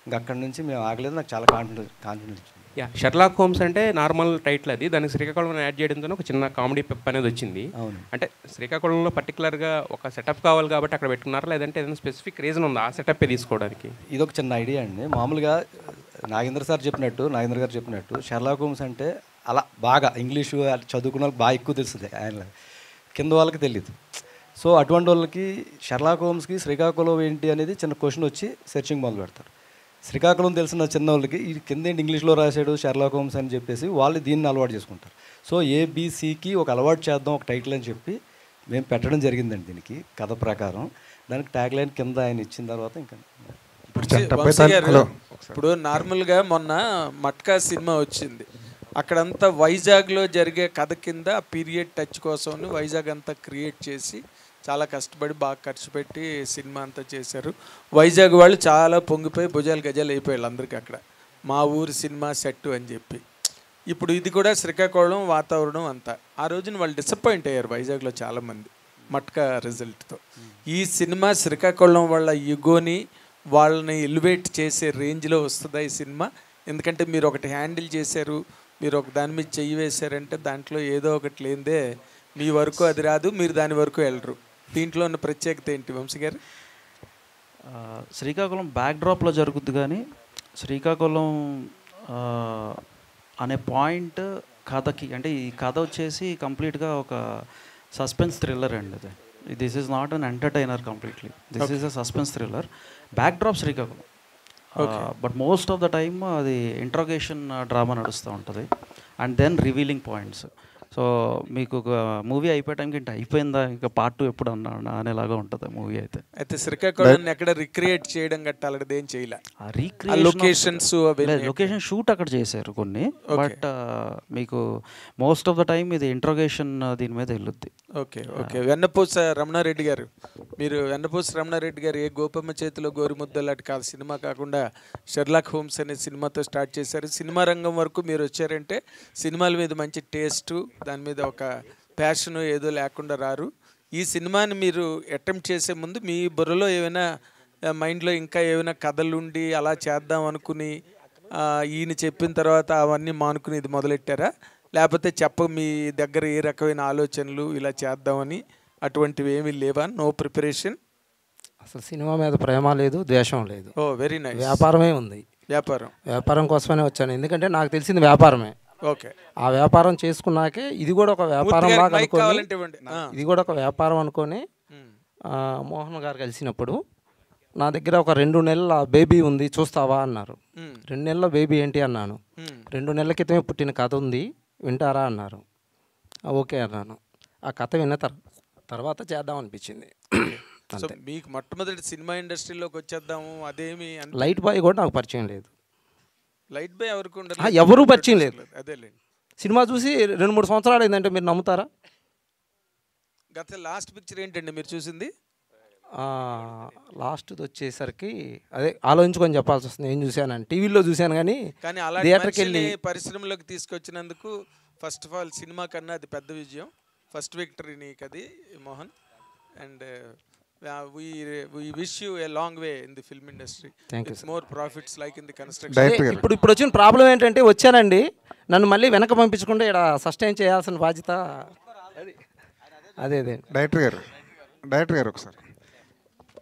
ఇంకా అక్కడి నుంచి మేము ఆగలేదు, నాకు చాలా కాన్ఫిడెన్స్. యా, షెర్లాక్ హోమ్స్ అంటే నార్మల్ టైటిల్ అది, దానికి శ్రీకాకుళం యాడ్ చేయడంతో ఒక చిన్న కామెడీ పెప్ అనేది వచ్చింది. అంటే శ్రీకాకుళంలో పర్టికులర్గా ఒక సెటప్ కావాలి కాబట్టి అక్కడ పెట్టుకున్నారా, లేదంటే ఏదైనా స్పెసిఫిక్ రీజన్ ఉందా ఆ సెటప్ తీసుకోవడానికి? ఇది ఒక చిన్న ఐడియా అండి. మామూలుగా నాగేంద్ర గారు చెప్పినట్టు షెర్లాక్ హోమ్స్ అంటే అలా బాగా ఇంగ్లీషు చదువుకున్న వాళ్ళకి బాగా ఎక్కువ తెలుస్తుంది, ఆయన కింద వాళ్ళకి తెలియదు. సో అటువంటి వాళ్ళకి షెర్లాక్ హోమ్స్కి శ్రీకాకుళం ఏంటి అనేది చిన్న క్వశ్చన్ వచ్చి సెర్చింగ్ మొదలు పెడతారు. శ్రీకాకుళం తెలిసిన చిన్న వాళ్ళకి ఈ కింద ఏంటి ఇంగ్లీష్లో రాశాడు షెర్లాక్ హోమ్స్ అని చెప్పేసి వాళ్ళు దీన్ని అలవాటు చేసుకుంటారు. సో ఏబిసికి ఒక అలవాటు చేద్దాం ఒక టైటిల్ అని చెప్పి మేము పెట్టడం జరిగిందండి. దీనికి కథ ప్రకారం దానికి ట్యాగ్ లైన్ కింద ఆయన ఇచ్చిన తర్వాత ఇంకా ఇప్పుడు నార్మల్గా మొన్న మట్కా సినిమా వచ్చింది, అక్కడంతా వైజాగ్లో జరిగే కథ కింద పీరియడ్ టచ్ కోసం వైజాగ్ అంతా క్రియేట్ చేసి చాలా కష్టపడి బాగా ఖర్చు పెట్టి సినిమా అంతా చేశారు. వైజాగ్ వాళ్ళు చాలా పొంగిపోయి భుజాలు గజాలు అయిపోయారు అందరికీ అక్కడ, మా ఊరు సినిమా సెట్ అని చెప్పి. ఇప్పుడు ఇది కూడా శ్రీకాకుళం వాతావరణం అంతా. ఆ రోజున వాళ్ళు డిసప్పాయింట్ అయ్యారు వైజాగ్లో చాలామంది మట్కా రిజల్ట్తో. ఈ సినిమా శ్రీకాకుళం వాళ్ళ యుగోని వాళ్ళని ఎలివేట్ చేసే రేంజ్లో వస్తుందా ఈ సినిమా? ఎందుకంటే మీరు ఒకటి హ్యాండిల్ చేశారు, మీరు ఒక దాని మీద చెయ్యి వేశారంటే దాంట్లో ఏదో ఒకటి లేదే మీ వరకు అది రాదు, మీరు దాని వరకు వెళ్ళరు. దీంట్లో ఉన్న ప్రత్యేకత ఏంటి వంశీ గారు? శ్రీకాకుళం బ్యాక్డ్రాప్లో జరుగుద్ది, కానీ శ్రీకాకుళం అనే పాయింట్ కథకి, అంటే ఈ కథ వచ్చేసి కంప్లీట్గా ఒక సస్పెన్స్ థ్రిల్లర్ అండి. అది this is not an entertainer completely, this is a suspense thriller. Backdrop Srikakulam, but most of the time అది ఇంట్రోగేషన్ డ్రామా నడుస్తూ ఉంటుంది and then revealing points. So మీకు ఒక మూవీ అయిపోయే టైంకి ఇంకా అయిపోయిందా, ఇంకా పార్ట్ 2 ఎప్పుడు అన్నా అనేలాగా ఉంటుంది మూవీ అయితే. అయితే శ్రీకాకుళం ఎక్కడ రిక్రియేట్ చేయడం గట్టాలది ఏం చేయలే, లొకేషన్స్ లొకేషన్ షూట్ అక్కడ చేశారు కొన్ని, బట్ మీకు మోస్ట్ ఆఫ్ ద టైం ఇది ఇంట్రోగేషన్ దీని మీద వెళ్ళుద్ది. Okay okay. వెన్నపూస రమణారెడ్డి గారు, మీరు వెన్నపూస రమణారెడ్డి గారు ఏ గోపమ్మ చేతిలో గోరుముద్ద లాంటి కాదు సినిమా కాకుండా షెర్లాక్ హోమ్స్ అనే సినిమాతో స్టార్ట్ చేశారు. సినిమా రంగం వరకు మీరు వచ్చారంటే సినిమాల మీద మంచి టేస్టు, దాని మీద ఒక ప్యాషన్ ఏదో లేకుండా రారు. ఈ సినిమాని మీరు అటెంప్ట్ చేసే ముందు మీ బుర్రలో ఏమైనా మైండ్లో ఇంకా ఏమైనా కథలుండి అలా చేద్దాం అనుకుని ఈయన చెప్పిన తర్వాత అవన్నీ మానుకుని ఇది మొదలెట్టారా, లేకపోతే మీ దగ్గర ఏ రకమైన ఆలోచనలు ఇలా చేద్దామని అటువంటివి ఏమీ లేవా? No preparation? అసలు సినిమా మీద ప్రేమ లేదు, ద్వేషం లేదు. ఓ వెరీ నైస్. వ్యాపారమే ఉంది. వ్యాపారం కోసమనే వచ్చాను, ఎందుకంటే నాకు తెలిసింది వ్యాపారమే. ఓకే. ఆ వ్యాపారం చేసుకున్నాకే ఇది కూడా ఒక వ్యాపారం లాగా అనుకోని, ఇది కూడా ఒక వ్యాపారం అనుకొని మోహన్ గారు కలిసినప్పుడు నా దగ్గర ఒక 2 నెలల బేబీ ఉంది చూస్తావా అన్నారు. 2 నెలల బేబీ ఏంటి అన్నాను. 2 నెలల క్రితమే పుట్టిన కథ ఉంది వింటారా అన్నారు. ఓకే అన్నాను. ఆ కథ విన్న తర్వాత చేద్దాం అనిపించింది. మీకు మొట్టమొదటి సినిమా ఇండస్ట్రీలోకి వచ్చేద్దాము అదేమి? లైట్ బాయ్ కూడా నాకు పరిచయం లేదు. లైట్ బాయ్ ఎవరు పరిచయం లేదు. అదేలేండి. సినిమా చూసి 2-3 సంవత్సరాలు అయిందంటే మీరు నమ్ముతారా? గత లాస్ట్ పిక్చర్ ఏంటండి మీరు చూసింది? లాస్ట్ది వచ్చేసరికి అదే ఆలోచించుకొని చెప్పాల్సి వస్తుంది. ఏం చూశాను టీవీలో చూశాను, కానీ థియేటర్కి వెళ్ళి పరిశ్రమలోకి తీసుకొచ్చినందుకు ఫస్ట్ ఆఫ్ ఆల్ సినిమా కన్నా అది పెద్ద విజయం, ఫస్ట్ విక్టరీ నీకు అది Mohan. And we wish you a long way in the film industry. Thank you. It's more profits like in the construction. ఇప్పుడు వచ్చిన ప్రాబ్లం ఏంటంటే వచ్చానండి, నన్ను మళ్ళీ వెనక పంపించకుండా ఇక్కడ సస్టైన్ చేయాల్సిన బాధ్యత అదే డైరెక్టర్ గారు ఒకసారి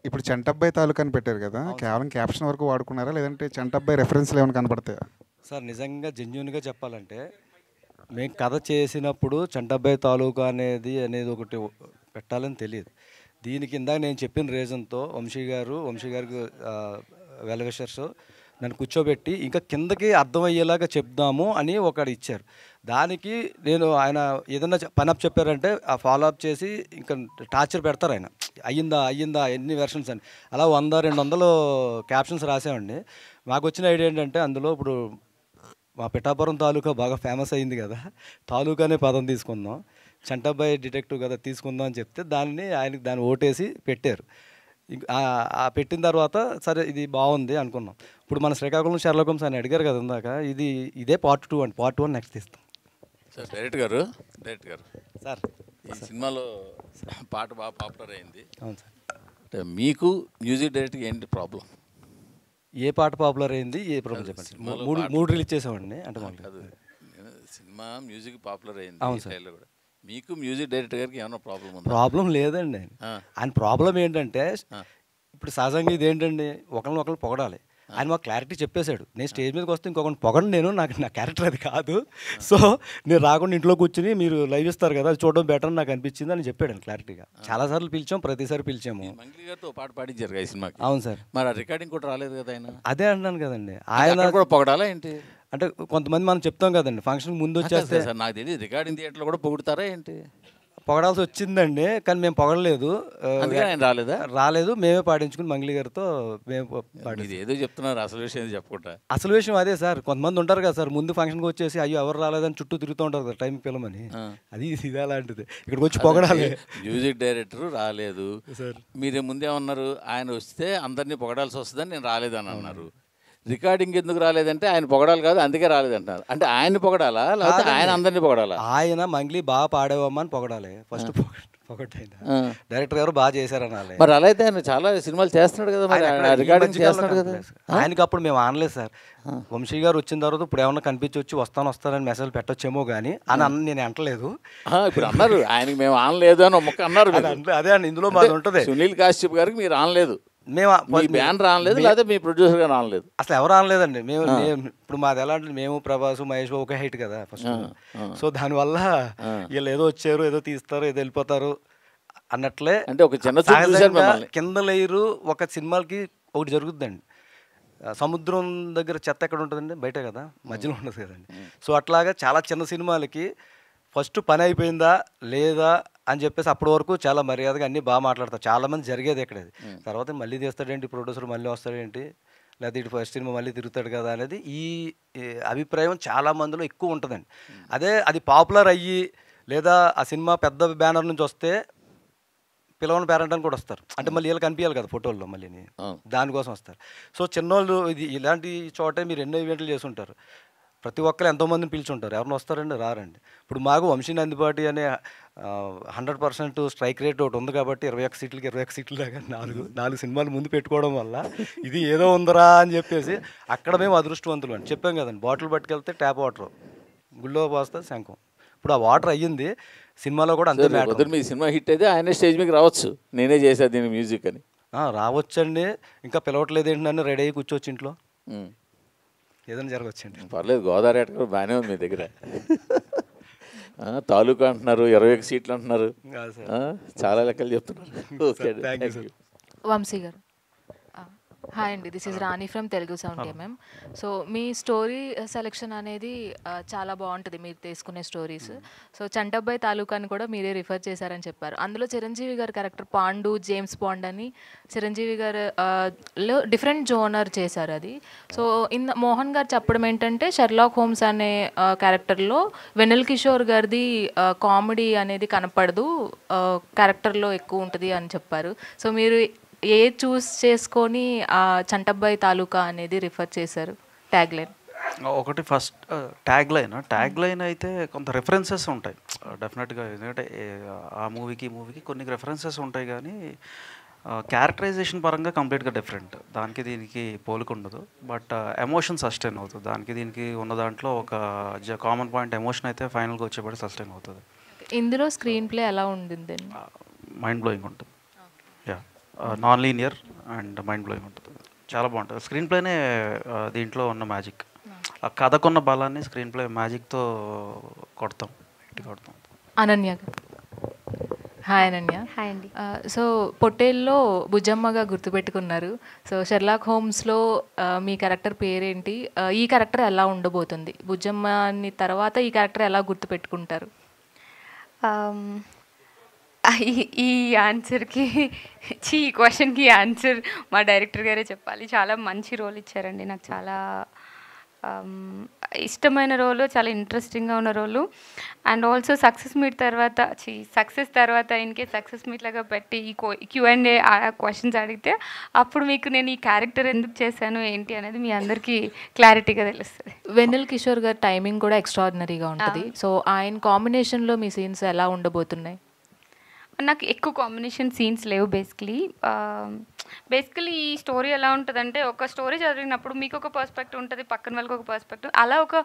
ఇప్పుడు చంటబ్బాయి తాలూకా అని పెట్టారు కదా, కేవలం క్యాప్షన్ వరకు వాడుకున్నారా లేదంటే చంటబ్బాయి రెఫరెన్స్లు ఏమైనా కనపడతాయా? సార్ నిజంగా జెన్యున్గా చెప్పాలంటే మేము కథ చేసినప్పుడు చంటబ్బాయి తాలూకా అనేది ఒకటి పెట్టాలని తెలియదు. దీనికి ఇందాక నేను చెప్పిన రీజన్తో వంశీ గారికి వెల్విషర్స్ నన్ను కూర్చోబెట్టి ఇంకా కిందకి అర్థమయ్యేలాగా చెప్దాము అని ఒకటి ఇచ్చారు. దానికి నేను ఆయన ఏదన్నా పని అప్ చెప్పారంటే ఆ ఫాలో అప్ చేసి ఇంకా టార్చర్ పెడతారు ఆయన, అయ్యిందా ఎన్ని వెర్షన్స్ అని. అలా 100-200 క్యాప్షన్స్ రాసామండి. మాకు వచ్చిన ఐడియా ఏంటంటే అందులో ఇప్పుడు మా పిఠాపురం తాలూకా బాగా ఫేమస్ అయింది కదా, తాలూకా అనే పదం తీసుకుందాం, చంటబ్బాయి డిటెక్టివ్ కదా తీసుకుందాం అని చెప్తే దాన్ని ఓటేసి పెట్టారు. పెట్టిన తర్వాత సరే ఇది బాగుంది అనుకున్నాం. ఇప్పుడు మన శ్రీకాకుళం షెర్లాక్ హోమ్స్ అని అడిగారు కదా ఇందాక, ఇదే పార్ట్ 2 అండి. పార్ట్ 1 నెక్స్ట్ ఇస్తాం సార్. డైరెక్టర్ గారు సార్ ఈ సినిమాలో పాట బాగా పాపులర్ అయింది. అవును సార్. అంటే మీకు మ్యూజిక్ డైరెక్టర్ ఏంటి ప్రాబ్లం? ఏ పాట పాపులర్ అయింది, ఏ ప్రాబ్లం చెప్పండి. మూడు రిలీజ్ చేసామండి. అంటే సినిమా మ్యూజిక్ పాపులర్ అయింది స్టైల్లో కూడా. మీకు మ్యూజిక్ డైరెక్టర్ గారికి ఏమైనా ప్రాబ్లం ఉందా? ప్రాబ్లం లేదండి. ఆయన ప్రాబ్లం ఏంటంటే ఇప్పుడు సహజంగా ఇది ఏంటండి, ఒకరిని పొగడాలి. ఆయన మాకు క్లారిటీ చెప్పేశాడు, నేను స్టేజ్ మీదకి వస్తే ఇంకొకరిని పొగడం నా క్యారెక్టర్ అది కాదు. సో నేను రాకుండా ఇంట్లో కూర్చుని మీరు లైవ్ ఇస్తారు కదా, అది చూడడం బెటర్ అని నాకు అనిపించింది అని చెప్పాడు క్లారిటీగా. చాలాసార్లు పిలిచాం, ప్రతిసారి పిలిచాము. మంగ్లీ గారితో పాట పాడించారు ఈ సినిమాకి. అవును సార్. మరి ఆ రికార్డింగ్ కూడా రాలేదు కదా ఆయన? అదే అంటున్నాను కదండి. ఆయన కూడా పొగడాలా ఏంటి అంటే కొంతమంది మనం చెప్తాం కదండి, ఫంక్షన్ ముందు వచ్చేస్తే సార్ నాకు తెలియదు రికార్డింగ్ థియేటర్లో కూడా పొగుడతారా ఏంటి? పొగడాల్సి వచ్చిందండి, కానీ మేము పొగడలేదు. రాలేదు, మేమే పాడించుకుని మంగ్లీ గారితో ఏదో చెప్తున్నారు, అసలు విషయం చెప్పకుండా. అసలు విషయం అదే సార్. కొంతమంది ఉంటారు కదా సార్, ముందు ఫంక్షన్కి వచ్చేసి అయ్యో ఎవరు రాలేదని చుట్టూ తిరుగుతూ ఉంటారు కదా టైంకి పిల్లమని. ఇది అలాంటిది. ఇక్కడికి వచ్చి పొగడాలి. మ్యూజిక్ డైరెక్టర్ రాలేదు సార్, మీరు ముందేమన్నారు, ఆయన వస్తే అందరినీ పొగడాల్సి వస్తుందని నేను రాలేదని అన్నారు. రికార్డింగ్ ఎందుకు రాలేదంటే ఆయన పొగడాలి కాదు, అందుకే రాలేదంటారు. అంటే ఆయన పొగడాలా లేకపోతే ఆయన అందరినీ పొగడాలా? ఆయన మంగ్లీ బాగా పాడేవమ్మా అని పొగడాలి ఫస్ట్. పొగట్టైనా డైరెక్టర్ గారు బాగా చేశారనాలి. మరి అలా అయితే ఆయన చాలా సినిమాలు చేస్తున్నాడు కదా, మరి రికార్డింగ్ చేస్తున్నాడు కదా. ఆయనకి అప్పుడు మేము ఆనలేదు సార్. వంశీ గారు వచ్చిన తర్వాత ఇప్పుడు ఏమన్నా కనిపించొచ్చి వస్తానని మెసేజ్ పెట్టొచ్చేమో కానీ అని నేను అంటలేదు. ఇప్పుడు అన్నారు ఆయనకి మేము ఆనలేదు అని ఒక అన్నారు. అదే అండి, ఇందులో మాది ఉంటుంది. సునీల్ కాశ్యప్ గారికి మీరు ఆనలేదు, మేము బ్యానర్ ఆనలేదు, లేదా మీ ప్రొడ్యూసర్ గారు ఆనలేదు. అసలు ఎవరు ఆనలేదండి. మేము ఇప్పుడు మాది ఎలా అంటే మేము ప్రభాస్ మహేష్ ఒకే హైట్ కదా ఫస్ట్. సో దానివల్ల వీళ్ళు ఏదో వచ్చారు, ఏదో తీస్తారు, ఏదో వెళ్ళిపోతారు అన్నట్లే. అంటే ఒక చిన్న కింద లేయరు ఒక సినిమాలకి ఒకటి జరుగుతుందండి. సముద్రం దగ్గర చెత్త ఎక్కడ ఉంటుందండి, బయటే కదా, మధ్యలో ఉండదు కదండి. సో అట్లాగా చాలా చిన్న సినిమాలకి ఫస్ట్ పని అయిపోయిందా లేదా అని చెప్పేసి అప్పటి వరకు చాలా మర్యాదగా అన్నీ బాగా మాట్లాడతారు. చాలామంది జరిగేది ఎక్కడ. తర్వాత మళ్ళీ తీస్తాడేంటి ప్రొడ్యూసర్, మళ్ళీ వస్తాడేంటి, లేకపోతే ఇటు ఫస్ట్ సినిమా మళ్ళీ తిరుగుతాడు కదా అనేది ఈ అభిప్రాయం చాలా మందిలో ఎక్కువ ఉంటుందండి. అది పాపులర్ అయ్యి లేదా ఆ సినిమా పెద్ద బ్యానర్ నుంచి వస్తే పిలవని పేరెంట్ అని కూడా వస్తారు. అంటే మళ్ళీ వీళ్ళకి కనిపించాలి కదా ఫోటోల్లో, మళ్ళీ దానికోసం వస్తారు. సో చిన్నోళ్ళు ఇలాంటి చోటే మీరు ఎన్నో ఈవెంట్లు చేసి ఉంటారు. ప్రతి ఒక్కరు ఎంతోమందిని పిలుచుంటారు, ఎవరిని వస్తారండి, రారండి. ఇప్పుడు మాకు వంశీ నందిపాటి అనే 100% స్ట్రైక్ రేట్ ఒకటి ఉంది కాబట్టి 21 సీట్లకి 21 సీట్లు దాకా 4 సినిమాలు ముందు పెట్టుకోవడం వల్ల ఇది ఏదో ఉందరా అని చెప్పేసి అక్కడ మేము అదృష్టవంతులు అని చెప్పాం కదండి. బాటిల్ పట్టుకెళ్తే ట్యాప్ వాటర్, గుళ్ళో పోస్తే శంఖం. ఇప్పుడు ఆ వాటర్ అయ్యింది, సినిమాలో కూడా అంతే. మీ సినిమా హిట్ అయితే ఆయన స్టేజ్ మీకు రావచ్చు, నేనే చేశాను దీని మ్యూజిక్ అని రావచ్చండి. ఇంకా పిలవట్లేదు ఏంటని రెడీ అయ్యి కూర్చోవచ్చు ఇంట్లో, ఏదైనా జరగవచ్చండి. పర్లేదు, గోదావరి ఆట కూడా బాగానే ఉంది మీ దగ్గర. తాలూకా అంటున్నారు, 21 సీట్లు అంటున్నారు, చాలా లెక్కలు చెప్తున్నారు. వంశీ గారు హాయ్ అండి, this is Rani from Telugu sound MM. So me story selection అనేది చాలా బాగుంటుంది, మీరు తీసుకునే స్టోరీస్. సో చంటబ్బాయి తాలూకాని కూడా మీరే రిఫర్ చేశారని చెప్పారు. అందులో చిరంజీవి గారి క్యారెక్టర్ పాండు, జేమ్స్ బాండ్ అని చిరంజీవి గారు లో డిఫరెంట్ జోనర్ చేశారు అది. సో మోహన్ గారు చెప్పడం ఏంటంటే షెర్లాక్ హోమ్స్ అనే క్యారెక్టర్లో వెన్నెల కిషోర్ గారిది కామెడీ అనేది కనపడదు, క్యారెక్టర్లో ఎక్కువ ఉంటుంది అని చెప్పారు. సో మీరు ఏ చూస్ చేసుకొని ఆ చంటబ్బాయి తాలూకా అనేది రిఫర్ చేశారు ట్యాగ్ లైన్? ఒకటి ఫస్ట్ ట్యాగ్ లైన్ అయితే కొంత రెఫరెన్సెస్ ఉంటాయి డెఫినెట్గా, ఎందుకంటే ఆ మూవీకి కొన్ని రెఫరెన్సెస్ ఉంటాయి. కానీ క్యారెక్టరైజేషన్ పరంగా కంప్లీట్గా డిఫరెంట్, దానికి దీనికి పోలికుండదు. బట్ ఎమోషన్ సస్టైన్ అవుతుంది. దానికి దీనికి ఉన్న దాంట్లో ఒక కామన్ పాయింట్ ఎమోషన్ అయితే ఫైనల్గా వచ్చేపటి సస్టైన్ అవుతుంది. ఇందులో స్క్రీన్ ప్లే ఎలా ఉండింది? మైండ్ బ్లోయింగ్ ఉంటుంది. Yeah, non linear and mind blowing ఉంటుంది. చాలా బాగుంటుంది. స్క్రీన్ ప్లేనే దీంట్లో ఉన్న మ్యాజిక్. ఆ కథకున్న బలాన్ని స్క్రీన్ ప్లే మ్యాజిక్తో కొడతాం. అనన్య గారు. హాయ్ అనన్య. హాయ్ అండి. సో పొట్టేల్లో బుజ్జమ్మగా గుర్తుపెట్టుకున్నారు. సో షెర్లాక్ హోమ్స్లో మీ క్యారెక్టర్ పేరేంటి? ఈ క్యారెక్టర్ ఎలా ఉండబోతుంది? బుజ్జమ్మని తర్వాత ఈ క్యారెక్టర్ ఎలా గుర్తుపెట్టుకుంటారు? ఈ ఆన్సర్కి ఈ క్వశ్చన్కి ఆన్సర్ మా డైరెక్టర్ గారే చెప్పాలి. చాలా మంచి రోల్ ఇచ్చారండి నాకు. చాలా ఇష్టమైన రోలు, చాలా ఇంట్రెస్టింగ్గా ఉన్న రోలు. అండ్ ఆల్సో సక్సెస్ తర్వాత ఇన్కే సక్సెస్ మీట్ లాగా పెట్టి ఈ Q&A క్వశ్చన్స్ అడిగితే అప్పుడు మీకు నేను ఈ క్యారెక్టర్ ఎందుకు చేశాను ఏంటి అనేది మీ అందరికీ క్లారిటీగా తెలుస్తుంది. వెన్నెల కిషోర్ గారి టైమింగ్ కూడా ఎక్స్ట్రాడినరీగా ఉంటుంది. సో ఆయన కాంబినేషన్లో మీ సీన్స్ ఎలా ఉండబోతున్నాయి? నాకు ఎక్కువ కాంబినేషన్ సీన్స్ లేవు. బేసికలీ ఈ స్టోరీ ఎలా ఉంటుందంటే, ఒక స్టోరీ చదివినప్పుడు మీకు ఒక పర్స్పెక్టివ్ ఉంటుంది, పక్కన వాళ్ళకి ఒక పర్స్పెక్టివ్, అలా ఒక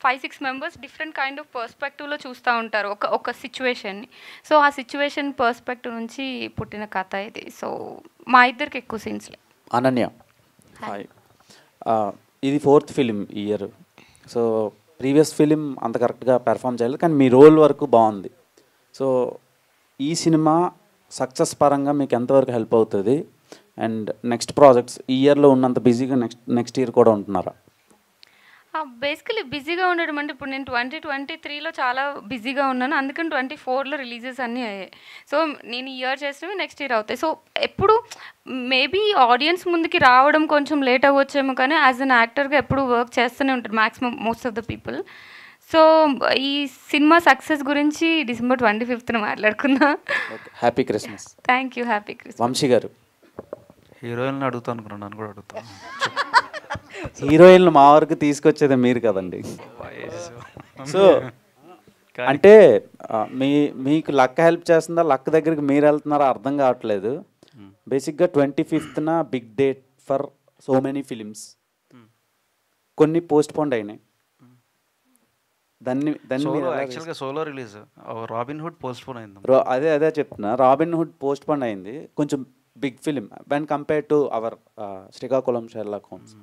5-6 మెంబర్స్ డిఫరెంట్ కైండ్ ఆఫ్ పర్స్పెక్టివ్లో చూస్తూ ఉంటారు ఒక సిచ్యువేషన్ని. సో ఆ సిచ్యువేషన్ పర్స్పెక్టివ్ నుంచి పుట్టిన కథ ఇది. సో మా ఇద్దరికి ఎక్కువ సీన్స్ లేవు. అనన్య, హాయ్. ఇది 4th ఫిలిం ఈ ఇయర్. సో ప్రీవియస్ ఫిలిం అంత కరెక్ట్గా పెర్ఫామ్ చేయలేదు, కానీ మీ రోల్ వరకు బాగుంది. సో ఈ సినిమా సక్సెస్ పరంగా మీకు ఎంతవరకు హెల్ప్ అవుతుంది? అండ్ నెక్స్ట్ ప్రాజెక్ట్స్ ఈ ఇయర్లో ఉన్నంత బిజీగా నెక్స్ట్ ఇయర్ కూడా ఉంటున్నారా? బేసికలీ బిజీగా ఉండడం అంటే, ఇప్పుడు నేను 2023లో చాలా బిజీగా ఉన్నాను, అందుకని 24లో రిలీజెస్ అన్నీ అయ్యాయి. సో నేను ఈ ఇయర్ చేసినవి నెక్స్ట్ ఇయర్ అవుతాయి. సో ఎప్పుడు మేబీ ఆడియన్స్ ముందుకి రావడం కొంచెం లేట్ అవ్వచ్చేమో, కానీ యాజ్ అన్ యాక్టర్గా ఎప్పుడు వర్క్ చేస్తూనే ఉంటారు maximum most of the people. So ఈ సినిమా సక్సెస్ గురించి December 25th మాట్లాడుకుందాం. Happy Christmas. Thank you. Happy Christmas. Vamsi గారు. హీరోయిన్ అడుగుతాను అనుకున్నాను, నన్ను కూడా అడుగుతాను. హీరోయిన్లు మా వరకు తీసుకొచ్చేది మీరు కదండి. సో అంటే మీకు లక్ హెల్ప్ చేస్తుందా, లక్ దగ్గరికి మీరు వెళ్తున్నారా అర్థం కావట్లేదు. బేసిక్గా 25th big date for so many films. కొన్ని పోస్ట్ పోన్ అయినాయి. యాక్చువల్గా solo release Robin Hood postpone అయింది. అదే చెప్తున్నా, రాబిన్ హుడ్ పోస్ట్ పోన్ అయింది. కొంచెం big film when compare to our Srikakulam Sherlock Holmes.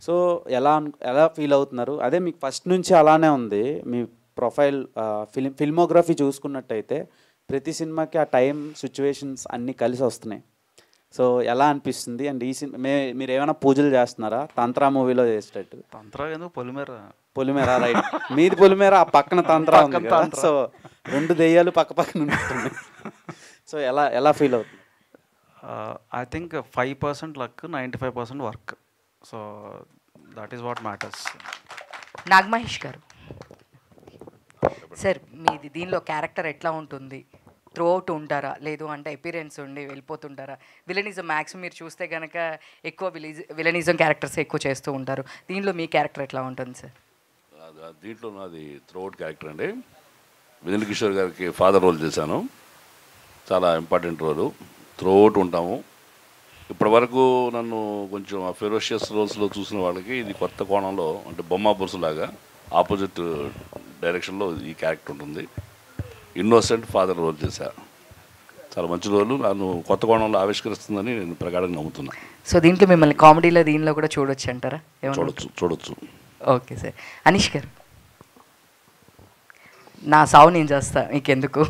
So ఎలా ఫీల్ అవుతున్నారు? అదే మీకు ఫస్ట్ నుంచి అలానే ఉంది మీ ప్రొఫైల్. ఫిల్మోగ్రఫీ చూసుకున్నట్టయితే ప్రతి సినిమాకి ఆ టైం సిచ్యువేషన్స్ అన్నీ కలిసి వస్తున్నాయి. సో ఎలా అనిపిస్తుంది? అండ్ ఈ సినిమా మీరు ఏమైనా పూజలు చేస్తున్నారా తంత్రా మూవీలో చేసేటట్టు? తంత్రా ఎందుకు, పొలిమేర రైట్. మీది పొలిమేర, ఆ పక్కన తంత్రా ఉంది కదా. సో 2 దెయ్యాలు పక్క పక్కన ఉంటున్నాయి. సో ఎలా ఫీల్ అవుతుంది? I think 5% luck, 95% work. So that is what matters. Naga Mahesh గారు, సార్ మీది దీనిలో క్యారెక్టర్ ఎట్లా ఉంటుంది? త్రూ అవుట్ ఉంటారా, లేదు అంటే అపీరెన్స్ ఉండి వెళ్ళిపోతుంటారా? విలనిజం మ్యాక్సిమం మీరు చూస్తే కనుక ఎక్కువ విలనిజం క్యారెక్టర్స్ ఎక్కువ చేస్తూ ఉంటారు. దీనిలో మీ క్యారెక్టర్ ఎట్లా ఉంటుంది సార్? దీంట్లో నాది త్రూ అవుట్ క్యారెక్టర్ అండి. వెన్నెల కిషోర్ గారికి ఫాదర్ రోల్ చేశాను. చాలా ఇంపార్టెంట్ రోలు. త్రూ అవుట్ ఉంటాము. ఇప్పటి వరకు నన్ను కొంచెం ఫెరోషియస్ రోల్స్లో చూసిన వాళ్ళకి ఇది కొత్త కోణంలో, అంటే బొమ్మ బొరుసులాగా ఆపోజిట్ డైరెక్షన్లో ఈ క్యారెక్టర్ ఉంటుంది. ఇన్నోసెంట్ ఫాదర్ రోల్ చేశా. చాలా మంచి రోలు, నన్ను కొత్త కోణంలో ఆవిష్కరిస్తుందని నేను ప్రగాఢంగా నమ్ముతున్నాను. సో దీంట్లో మిమ్మల్ని కామెడీలో దీనిలో కూడా చూడొచ్చు అంటారా? చూడొచ్చు. Okay sir. అనీష్ గారు, నా సావు నేను చేస్తా మీకెందుకు.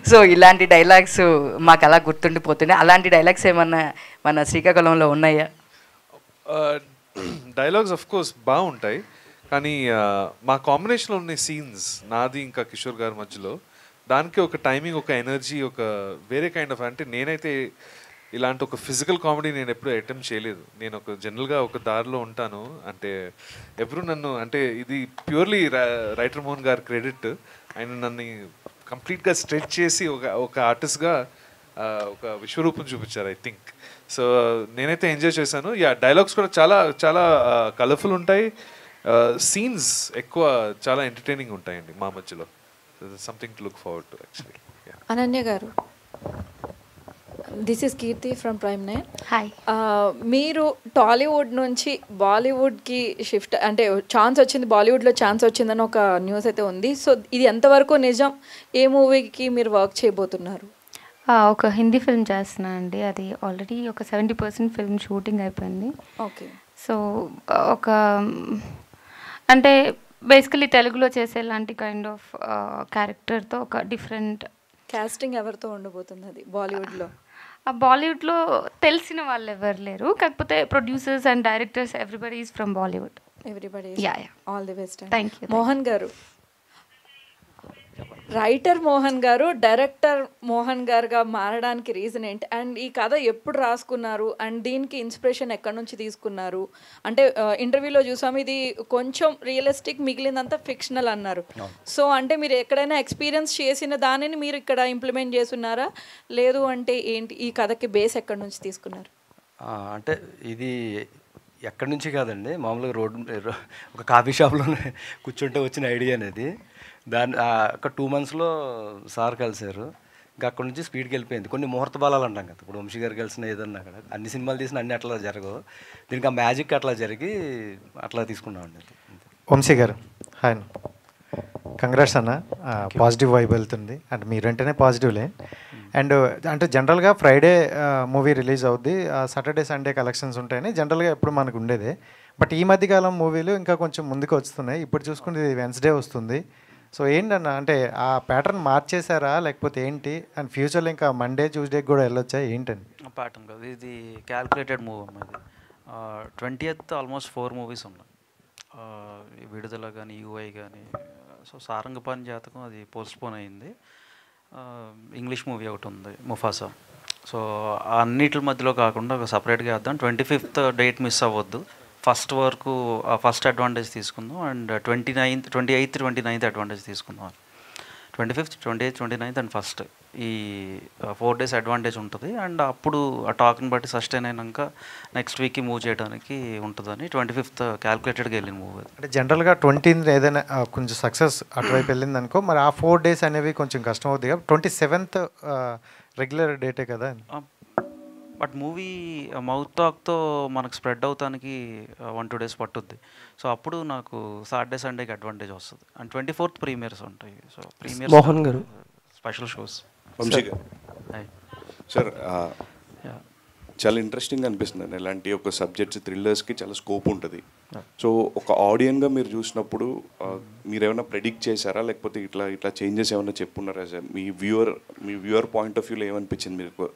సో ఇలాంటి డైలాగ్స్ మాకు అలా గుర్తుండిపోతున్నాయి. అలాంటి డైలాగ్స్ ఏమన్నా మన శ్రీకాకుళంలో ఉన్నాయా? డైలాగ్స్ ఆఫ్ కోర్స్ బాగుంటాయి, కానీ మా కాంబినేషన్లో ఉన్న సీన్స్ నాది ఇంకా కిషోర్ గారి మధ్యలో, దానికి ఒక టైమింగ్, ఒక ఎనర్జీ, ఒక వేరే కైండ్ ఆఫ్, అంటే నేనైతే ఇలాంటి ఒక ఫిజికల్ కామెడీ నేను ఎప్పుడూ అటెంప్ట్ చేయలేదు. నేను ఒక జనరల్గా ఒక దారిలో ఉంటాను. అంటే ఎప్పుడు నన్ను, అంటే ఇది ప్యూర్లీ రైటర్ మోహన్ గారి క్రెడిట్. ఆయన నన్ను కంప్లీట్గా స్ట్రెచ్ చేసి ఒక ఆర్టిస్ట్గా ఒక విశ్వరూపం చూపించారు ఐ థింక్. సో నేనైతే ఎంజాయ్ చేశాను. డైలాగ్స్ కూడా చాలా చాలా కలర్ఫుల్ ఉంటాయి. సీన్స్ ఎక్కువ చాలా ఎంటర్టైనింగ్ ఉంటాయండి మా మధ్యలో. Something to look forward to actually. Ananya గారు, this is Keerthi from Prime Nine. Hi. మీరు టాలీవుడ్ నుంచి బాలీవుడ్కి షిఫ్ట్ అంటే ఛాన్స్ వచ్చింది, బాలీవుడ్లో ఛాన్స్ వచ్చిందని ఒక న్యూస్ అయితే ఉంది. సో ఇది ఎంతవరకు నిజం? ఏ మూవీకి మీరు వర్క్ చేయబోతున్నారు? ఒక హిందీ ఫిల్మ్ చేస్తున్నా అండి. అది ఆల్రెడీ ఒక 70% ఫిల్మ్ షూటింగ్ అయిపోయింది. ఓకే. సో ఒక అంటే బేసికలీ తెలుగులో చేసేలాంటి కైండ్ ఆఫ్ క్యారెక్టర్తో ఒక డిఫరెంట్ కాస్టింగ్ ఎవరితో ఉండబోతుంది అది బాలీవుడ్లో? బాలీవుడ్లో తెలిసిన వాళ్ళు ఎవరు లేరు, కాకపోతే producers and directors everybody is from Bollywood. Everybody. All the best. Thank you. Mohan గారు, రైటర్ మోహన్ గారు డైరెక్టర్ మోహన్ గారుగా మారడానికి రీజన్ ఏంటి? అండ్ ఈ కథ ఎప్పుడు రాసుకున్నారు? అండ్ దీనికి ఇన్స్పిరేషన్ ఎక్కడి నుంచి తీసుకున్నారు? అంటే ఇంటర్వ్యూలో చూసాము ఇది కొంచెం రియలిస్టిక్, మిగిలినంతా ఫిక్షనల్ అన్నారు. సో అంటే మీరు ఎక్కడైనా ఎక్స్పీరియన్స్ చేసిన దానిని మీరు ఇక్కడ ఇంప్లిమెంట్ చేస్తున్నారా, లేదు అంటే ఏంటి? ఈ కథకి బేస్ ఎక్కడి నుంచి తీసుకున్నారు? అంటే ఇది ఎక్కడి నుంచి కాదండి, మామూలుగా రోడ్డు ఒక కాఫీ షాప్లోనే కూర్చుంటే వచ్చిన ఐడియా అనేది. దాన్ని ఒక 2 monthsలో సార్ కలిశారు. ఇంకా అక్కడ నుంచి స్పీడ్కి వెళ్ళిపోయింది. కొన్ని ముహూర్త బాలాలు అంటాం కదా, ఇప్పుడు వంశీ గారు కలిసిన ఏదన్నా అక్కడ అన్ని సినిమాలు తీసిన అన్ని అట్లా జరగవు, దీనికి ఆ మ్యాజిక్ అట్లా జరిగి అట్లా తీసుకున్నామండి. వంశీ గారు హాయ్ అన్న, కంగ్రాట్స్ అన్న. పాజిటివ్ వైబ్ వెళ్తుంది అంటే మీరంటేనే పాజిటివ్లే. అండ్ అంటే జనరల్గా ఫ్రైడే మూవీ రిలీజ్ అవుద్ది, సాటర్డే సండే కలెక్షన్స్ ఉంటాయని జనరల్గా ఎప్పుడు మనకు ఉండేదే. బట్ ఈ మధ్యకాలం మూవీలు ఇంకా కొంచెం ముందుకు వస్తున్నాయి. ఇప్పుడు చూసుకుంటే వెన్స్డే వస్తుంది. సో ఏంటన్నా అంటే ఆ ప్యాటర్న్ మార్చేశారా లేకపోతే ఏంటి? అండ్ ఫ్యూచర్లో ఇంకా మండే ట్యూస్డేకి కూడా వెళ్ళొచ్చా ఏంటని? ప్యాటర్న్ కాదు, ఇది క్యాల్కులేటెడ్ మూవ్ అమ్మ. ఇది 20th ఆల్మోస్ట్ 4 మూవీస్ ఉన్నాయి, విడుదల కానీ యూఐ కానీ. సో సారంగపాణి జాతకం అది పోస్ట్పోన్ అయింది. ఇంగ్లీష్ మూవీ ఒకటి ఉంది ముఫాసా. సో అన్నిటి మధ్యలో కాకుండా ఒక సపరేట్గా వేద్దాం. 25th డేట్ మిస్ అవ్వద్దు. ఫస్ట్ వరకు ఫస్ట్ అడ్వాంటేజ్ తీసుకుందాం. అండ్ 28th 29th అడ్వాంటేజ్ తీసుకుందాం. 25th 28th 29th and first ఈ 4 days అడ్వాంటేజ్ ఉంటుంది. అండ్ అప్పుడు ఆ టాక్ని బట్టి సస్టైన్ అయినాక నెక్స్ట్ వీక్కి మూవ్ చేయడానికి ఉంటుందని 25th క్యాల్కులేటెడ్గా వెళ్ళిన మూవీ. అంటే జనరల్గా 20th ఏదైనా కొంచెం సక్సెస్ అటువైపు వెళ్ళింది అనుకో, మరి ఆ 4 days అనేవి కొంచెం కష్టం అవుతుంది కదా. 27th రెగ్యులర్ డేటే కదా. బట్ మూవీ మౌత్ టాక్తో మనకు స్ప్రెడ్ అవుతానికి 1-2 days పట్టుద్ది. సో అప్పుడు నాకు సాటర్డే సండేకి అడ్వాంటేజ్ వస్తుంది. అండ్ 24th ప్రీమియర్స్ ఉంటాయి. సో ప్రీమియర్స్ మోహన్ గారు స్పెషల్ షోస్. వంశీ గారు సార్, చాలా ఇంట్రెస్టింగ్ అనిపిస్తుంది. ఇలాంటి ఒక సబ్జెక్ట్స్ థ్రిల్లర్స్కి చాలా స్కోప్ ఉంటుంది. సో ఒక ఆడియన్గా మీరు చూసినప్పుడు మీరు ఏమైనా ప్రెడిక్ట్ చేశారా, లేకపోతే ఇట్లా చేంజెస్ ఏమైనా చెప్పున్నారా సార్? మీ వ్యూవర్ పాయింట్ ఆఫ్ వ్యూలో ఏమనిపించింది మీకు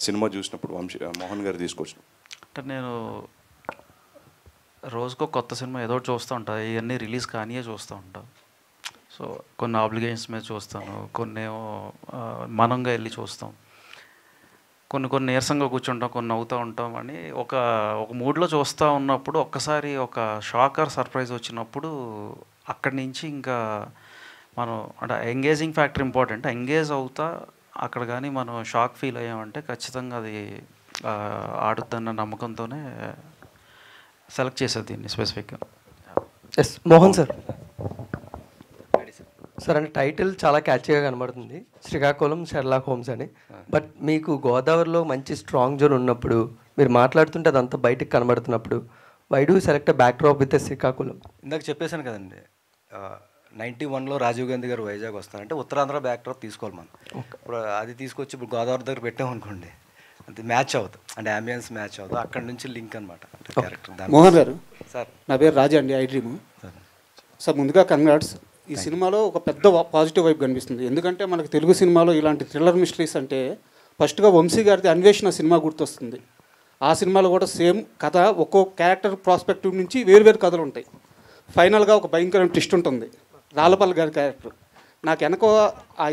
సినిమా చూసినప్పుడు మోహన్ గారు తీసుకొచ్చిన? అంటే నేను రోజుకో కొత్త సినిమా ఏదో చూస్తూ ఉంటాను. ఇవన్నీ రిలీజ్ కానియే చూస్తూ ఉంటాను. సో కొన్ని ఆబ్లిగేషన్స్ మీద చూస్తాను, కొన్ని ఏమో మనంగా వెళ్ళి చూస్తాం, కొన్ని నీరసంగా కూర్చుంటాం, కొన్ని నవ్వుతూ ఉంటాం అని ఒక మూడ్లో చూస్తూ ఉన్నప్పుడు ఒక్కసారి ఒక షాకర్ సర్ప్రైజ్ వచ్చినప్పుడు అక్కడి నుంచి ఇంకా మనం అంటే ఎంగేజింగ్ ఫ్యాక్టర్ ఇంపార్టెంట్. ఎంగేజ్ అవుతా అక్కడ కానీ మనం షాక్ ఫీల్ అయ్యామంటే ఖచ్చితంగా అది ఆడుద్దన్న నమ్మకంతోనే సెలెక్ట్ చేసేది దీన్ని స్పెసిఫిక్గా. S Mohan sir. సార్ అంటే టైటిల్ చాలా క్యాచీగా కనబడుతుంది, శ్రీకాకుళం షెర్లాక్ హోమ్స్ అని. బట్ మీకు గోదావరిలో మంచి స్ట్రాంగ్ జోన్ ఉన్నప్పుడు మీరు మాట్లాడుతుంటే అదంతా బయటకు కనబడుతున్నప్పుడు why do select backdrop with Srikakulam? ఇందాక చెప్పేశాను కదండి, 91లో రాజీవ్ గాంధీ గారు వైజాగ్ వస్తారంటే ఉత్తరాంధ్ర బ్యాక్ డ్రాప్ తీసుకోవాలి మనం. ఇప్పుడు అది తీసుకొచ్చి ఇప్పుడు గోదావరి దగ్గర పెట్టామనుకోండి, అది మ్యాచ్ అవుతుంది, అంటే అంబియన్స్ మ్యాచ్ అవుతుంది. అక్కడ నుంచి లింక్ అనమాట క్యారెక్టర్. మోహన్ గారు సార్, నా పేరు రాజా అండి, ఐ డ్రీమ్. సార్ ముందుగా కంగ్రాట్స్. ఈ సినిమాలో ఒక పెద్ద పాజిటివ్ వైబ్ కనిపిస్తుంది. ఎందుకంటే మనకు తెలుగు సినిమాలో ఇలాంటి థ్రిల్లర్ మిస్టరీస్ అంటే ఫస్ట్గా వంశీ గారిది అన్వేషణ సినిమా గుర్తొస్తుంది. ఆ సినిమాలో కూడా సేమ్ కథ, ఒక్కో క్యారెక్టర్ ప్రాస్పెక్టివ్ నుంచి వేరువేరు కథలు ఉంటాయి. ఫైనల్గా ఒక భయంకరమైన ట్విస్ట్ ఉంటుంది. రాళ్ళపల్లి గారి క్యారెక్టర్ నాకు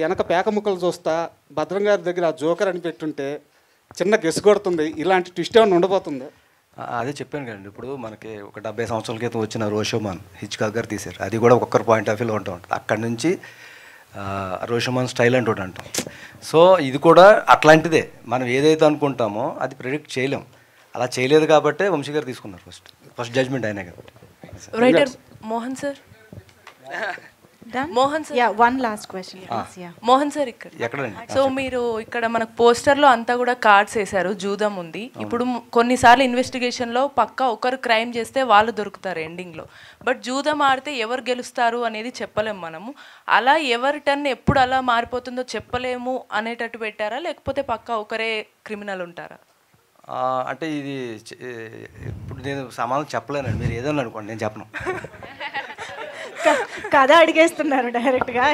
వెనక పేక ముక్కలు చూస్తా భద్రం గారి దగ్గర ఆ జోకర్ అని పెట్టుంటే చిన్న గెస్ కొడుతుంది. ఇలాంటి ట్విస్ట్ ఏమైనా ఉండబోతుంది? అదే చెప్పాను కదండి, ఇప్పుడు మనకి ఒక 70 సంవత్సరాల క్రితం వచ్చిన రోషోమాన్ హిచ్కాక్ గారు తీశారు. అది కూడా ఒక్కొక్కరు పాయింట్ ఆఫ్ వ్యూలో ఉంటుంది. అక్కడి నుంచి రోషోమాన్ స్టైల్ అంటూ అంటాం. సో ఇది కూడా అట్లాంటిదే. మనం ఏదైతే అనుకుంటామో అది ప్రెడిక్ట్ చేయలేం. అలా చేయలేదు కాబట్టి వంశీ గారు తీసుకున్నారు. ఫస్ట్ జడ్జ్మెంట్ అయినా కాబట్టి. Writer Mohan sir, Mohan sir, one last question Mohan sir ఇక్కడ. ఎక్కడండి? సో మీరు ఇక్కడ మనకు పోస్టర్లో అంతా కూడా కార్డ్స్ వేశారు, జూదం ఉంది. ఇప్పుడు కొన్నిసార్లు ఇన్వెస్టిగేషన్లో పక్కా ఒకరు క్రైమ్ చేస్తే వాళ్ళు దొరుకుతారు ఎండింగ్లో. బట్ జూదం ఆడితే ఎవరు గెలుస్తారు అనేది చెప్పలేము మనము. అలా ఎవరి టర్న్ ఎప్పుడు అలా మారిపోతుందో చెప్పలేము అనేటట్టు పెట్టారా, లేకపోతే పక్కా ఒకరే క్రిమినల్ ఉంటారా? అంటే ఇది ఇప్పుడు నేను సమాధానం చెప్పలేనండి, మీరు ఏదన్నా అనుకోండి, నేను చెప్పను. కథ అడిగేస్తున్నారు డైరెక్ట్గా.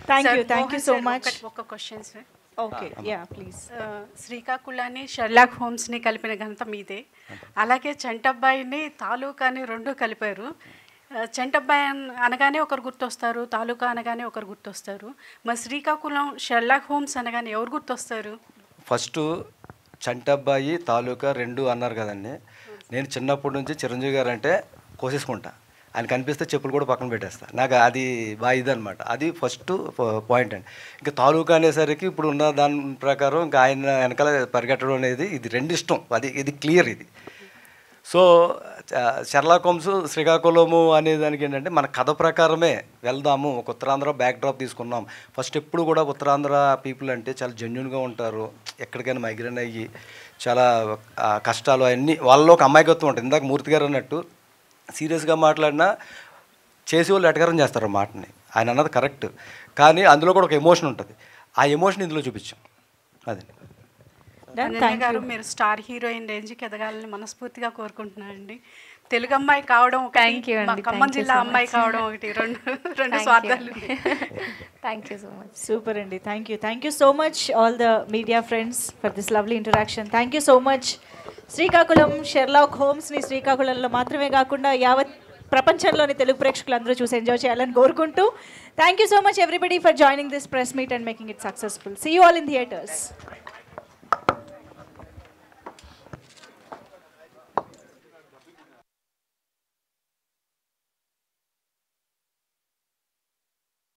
Thank you so much. ఒక క్వశ్చన్ సార్. Okay, please. శ్రీకాకుళాన్ని షెర్లాక్ హోమ్స్ని కలిపిన ఘనత మీదే. అలాగే చంటబ్బాయిని తాలూకాని రెండు కలిపారు. చంటబ్బాయి అనగానే ఒకరు గుర్తొస్తారు, తాలూకా అనగానే ఒకరు గుర్తొస్తారు. మరి శ్రీకాకుళం షెర్లాక్ హోమ్స్ అనగానే ఎవరు గుర్తొస్తారు? ఫస్ట్ చంటబ్బాయి తాలూకా రెండు అన్నారు కదండి. నేను చిన్నప్పటి నుంచి చిరంజీవి గారు అంటే కోసేసుకుంటా, ఆయన కనిపిస్తే చెప్పులు కూడా పక్కన పెట్టేస్తా. నాకు అది బాగా ఇదనమాట. అది ఫస్ట్ పాయింట్ అండి. ఇంకా తాలూకా అనేసరికి ఇప్పుడు ఉన్న దాని ప్రకారం ఇంకా ఆయన వెనకాల పరిగెట్టడం అనేది ఇది రెండు ఇష్టం, ఇది క్లియర్ ఇది. సో షెర్లాక్ హోమ్స్ శ్రీకాకుళము అనే దానికి ఏంటంటే మన కథ ప్రకారమే వెళ్దాము. ఒక ఉత్తరాంధ్ర బ్యాక్ డ్రాప్ తీసుకున్నాం. ఫస్ట్ ఎప్పుడు కూడా ఉత్తరాంధ్ర పీపుల్ అంటే చాలా జెన్యున్గా ఉంటారు. ఎక్కడికైనా మైగ్రేన్ అయ్యి చాలా కష్టాలు అవన్నీ వాళ్ళలో ఒక అమాయకత్వం ఉంటుంది. ఇందాక మూర్తి గారు అన్నట్టు సీరియస్గా మాట్లాడినా చేసేవాళ్ళు ఎటకారం చేస్తారు ఆ మాటని. ఆయన అన్నది కరెక్ట్, కానీ అందులో కూడా ఒక ఎమోషన్ ఉంటుంది. ఆ ఎమోషన్ ఇందులో చూపించాం. అది గారు, మీరు స్టార్ హీరోయిన్ రేంజ్కి ఎదగాలని మనస్ఫూర్తిగా కోరుకుంటున్నానండి. తెలుగు అమ్మాయి కావడం, ఖమ్మం జిల్లా అమ్మాయి కావడం ఒకటి, రెండు స్వార్థాలు. Thank you so much. Super అండి. Thank you so much all the media friends for this lovely interaction. Thank you so much. Srikakulam Sherlock హోమ్స్ని శ్రీకాకుళంలో మాత్రమే కాకుండా యావత్ ప్రపంచంలోని తెలుగు ప్రేక్షకులు అందరూ చూసి ఎంజాయ్ చేయాలని కోరుకుంటూ thank you so much everybody for joining this press meet and making it successful. See you all in theatres.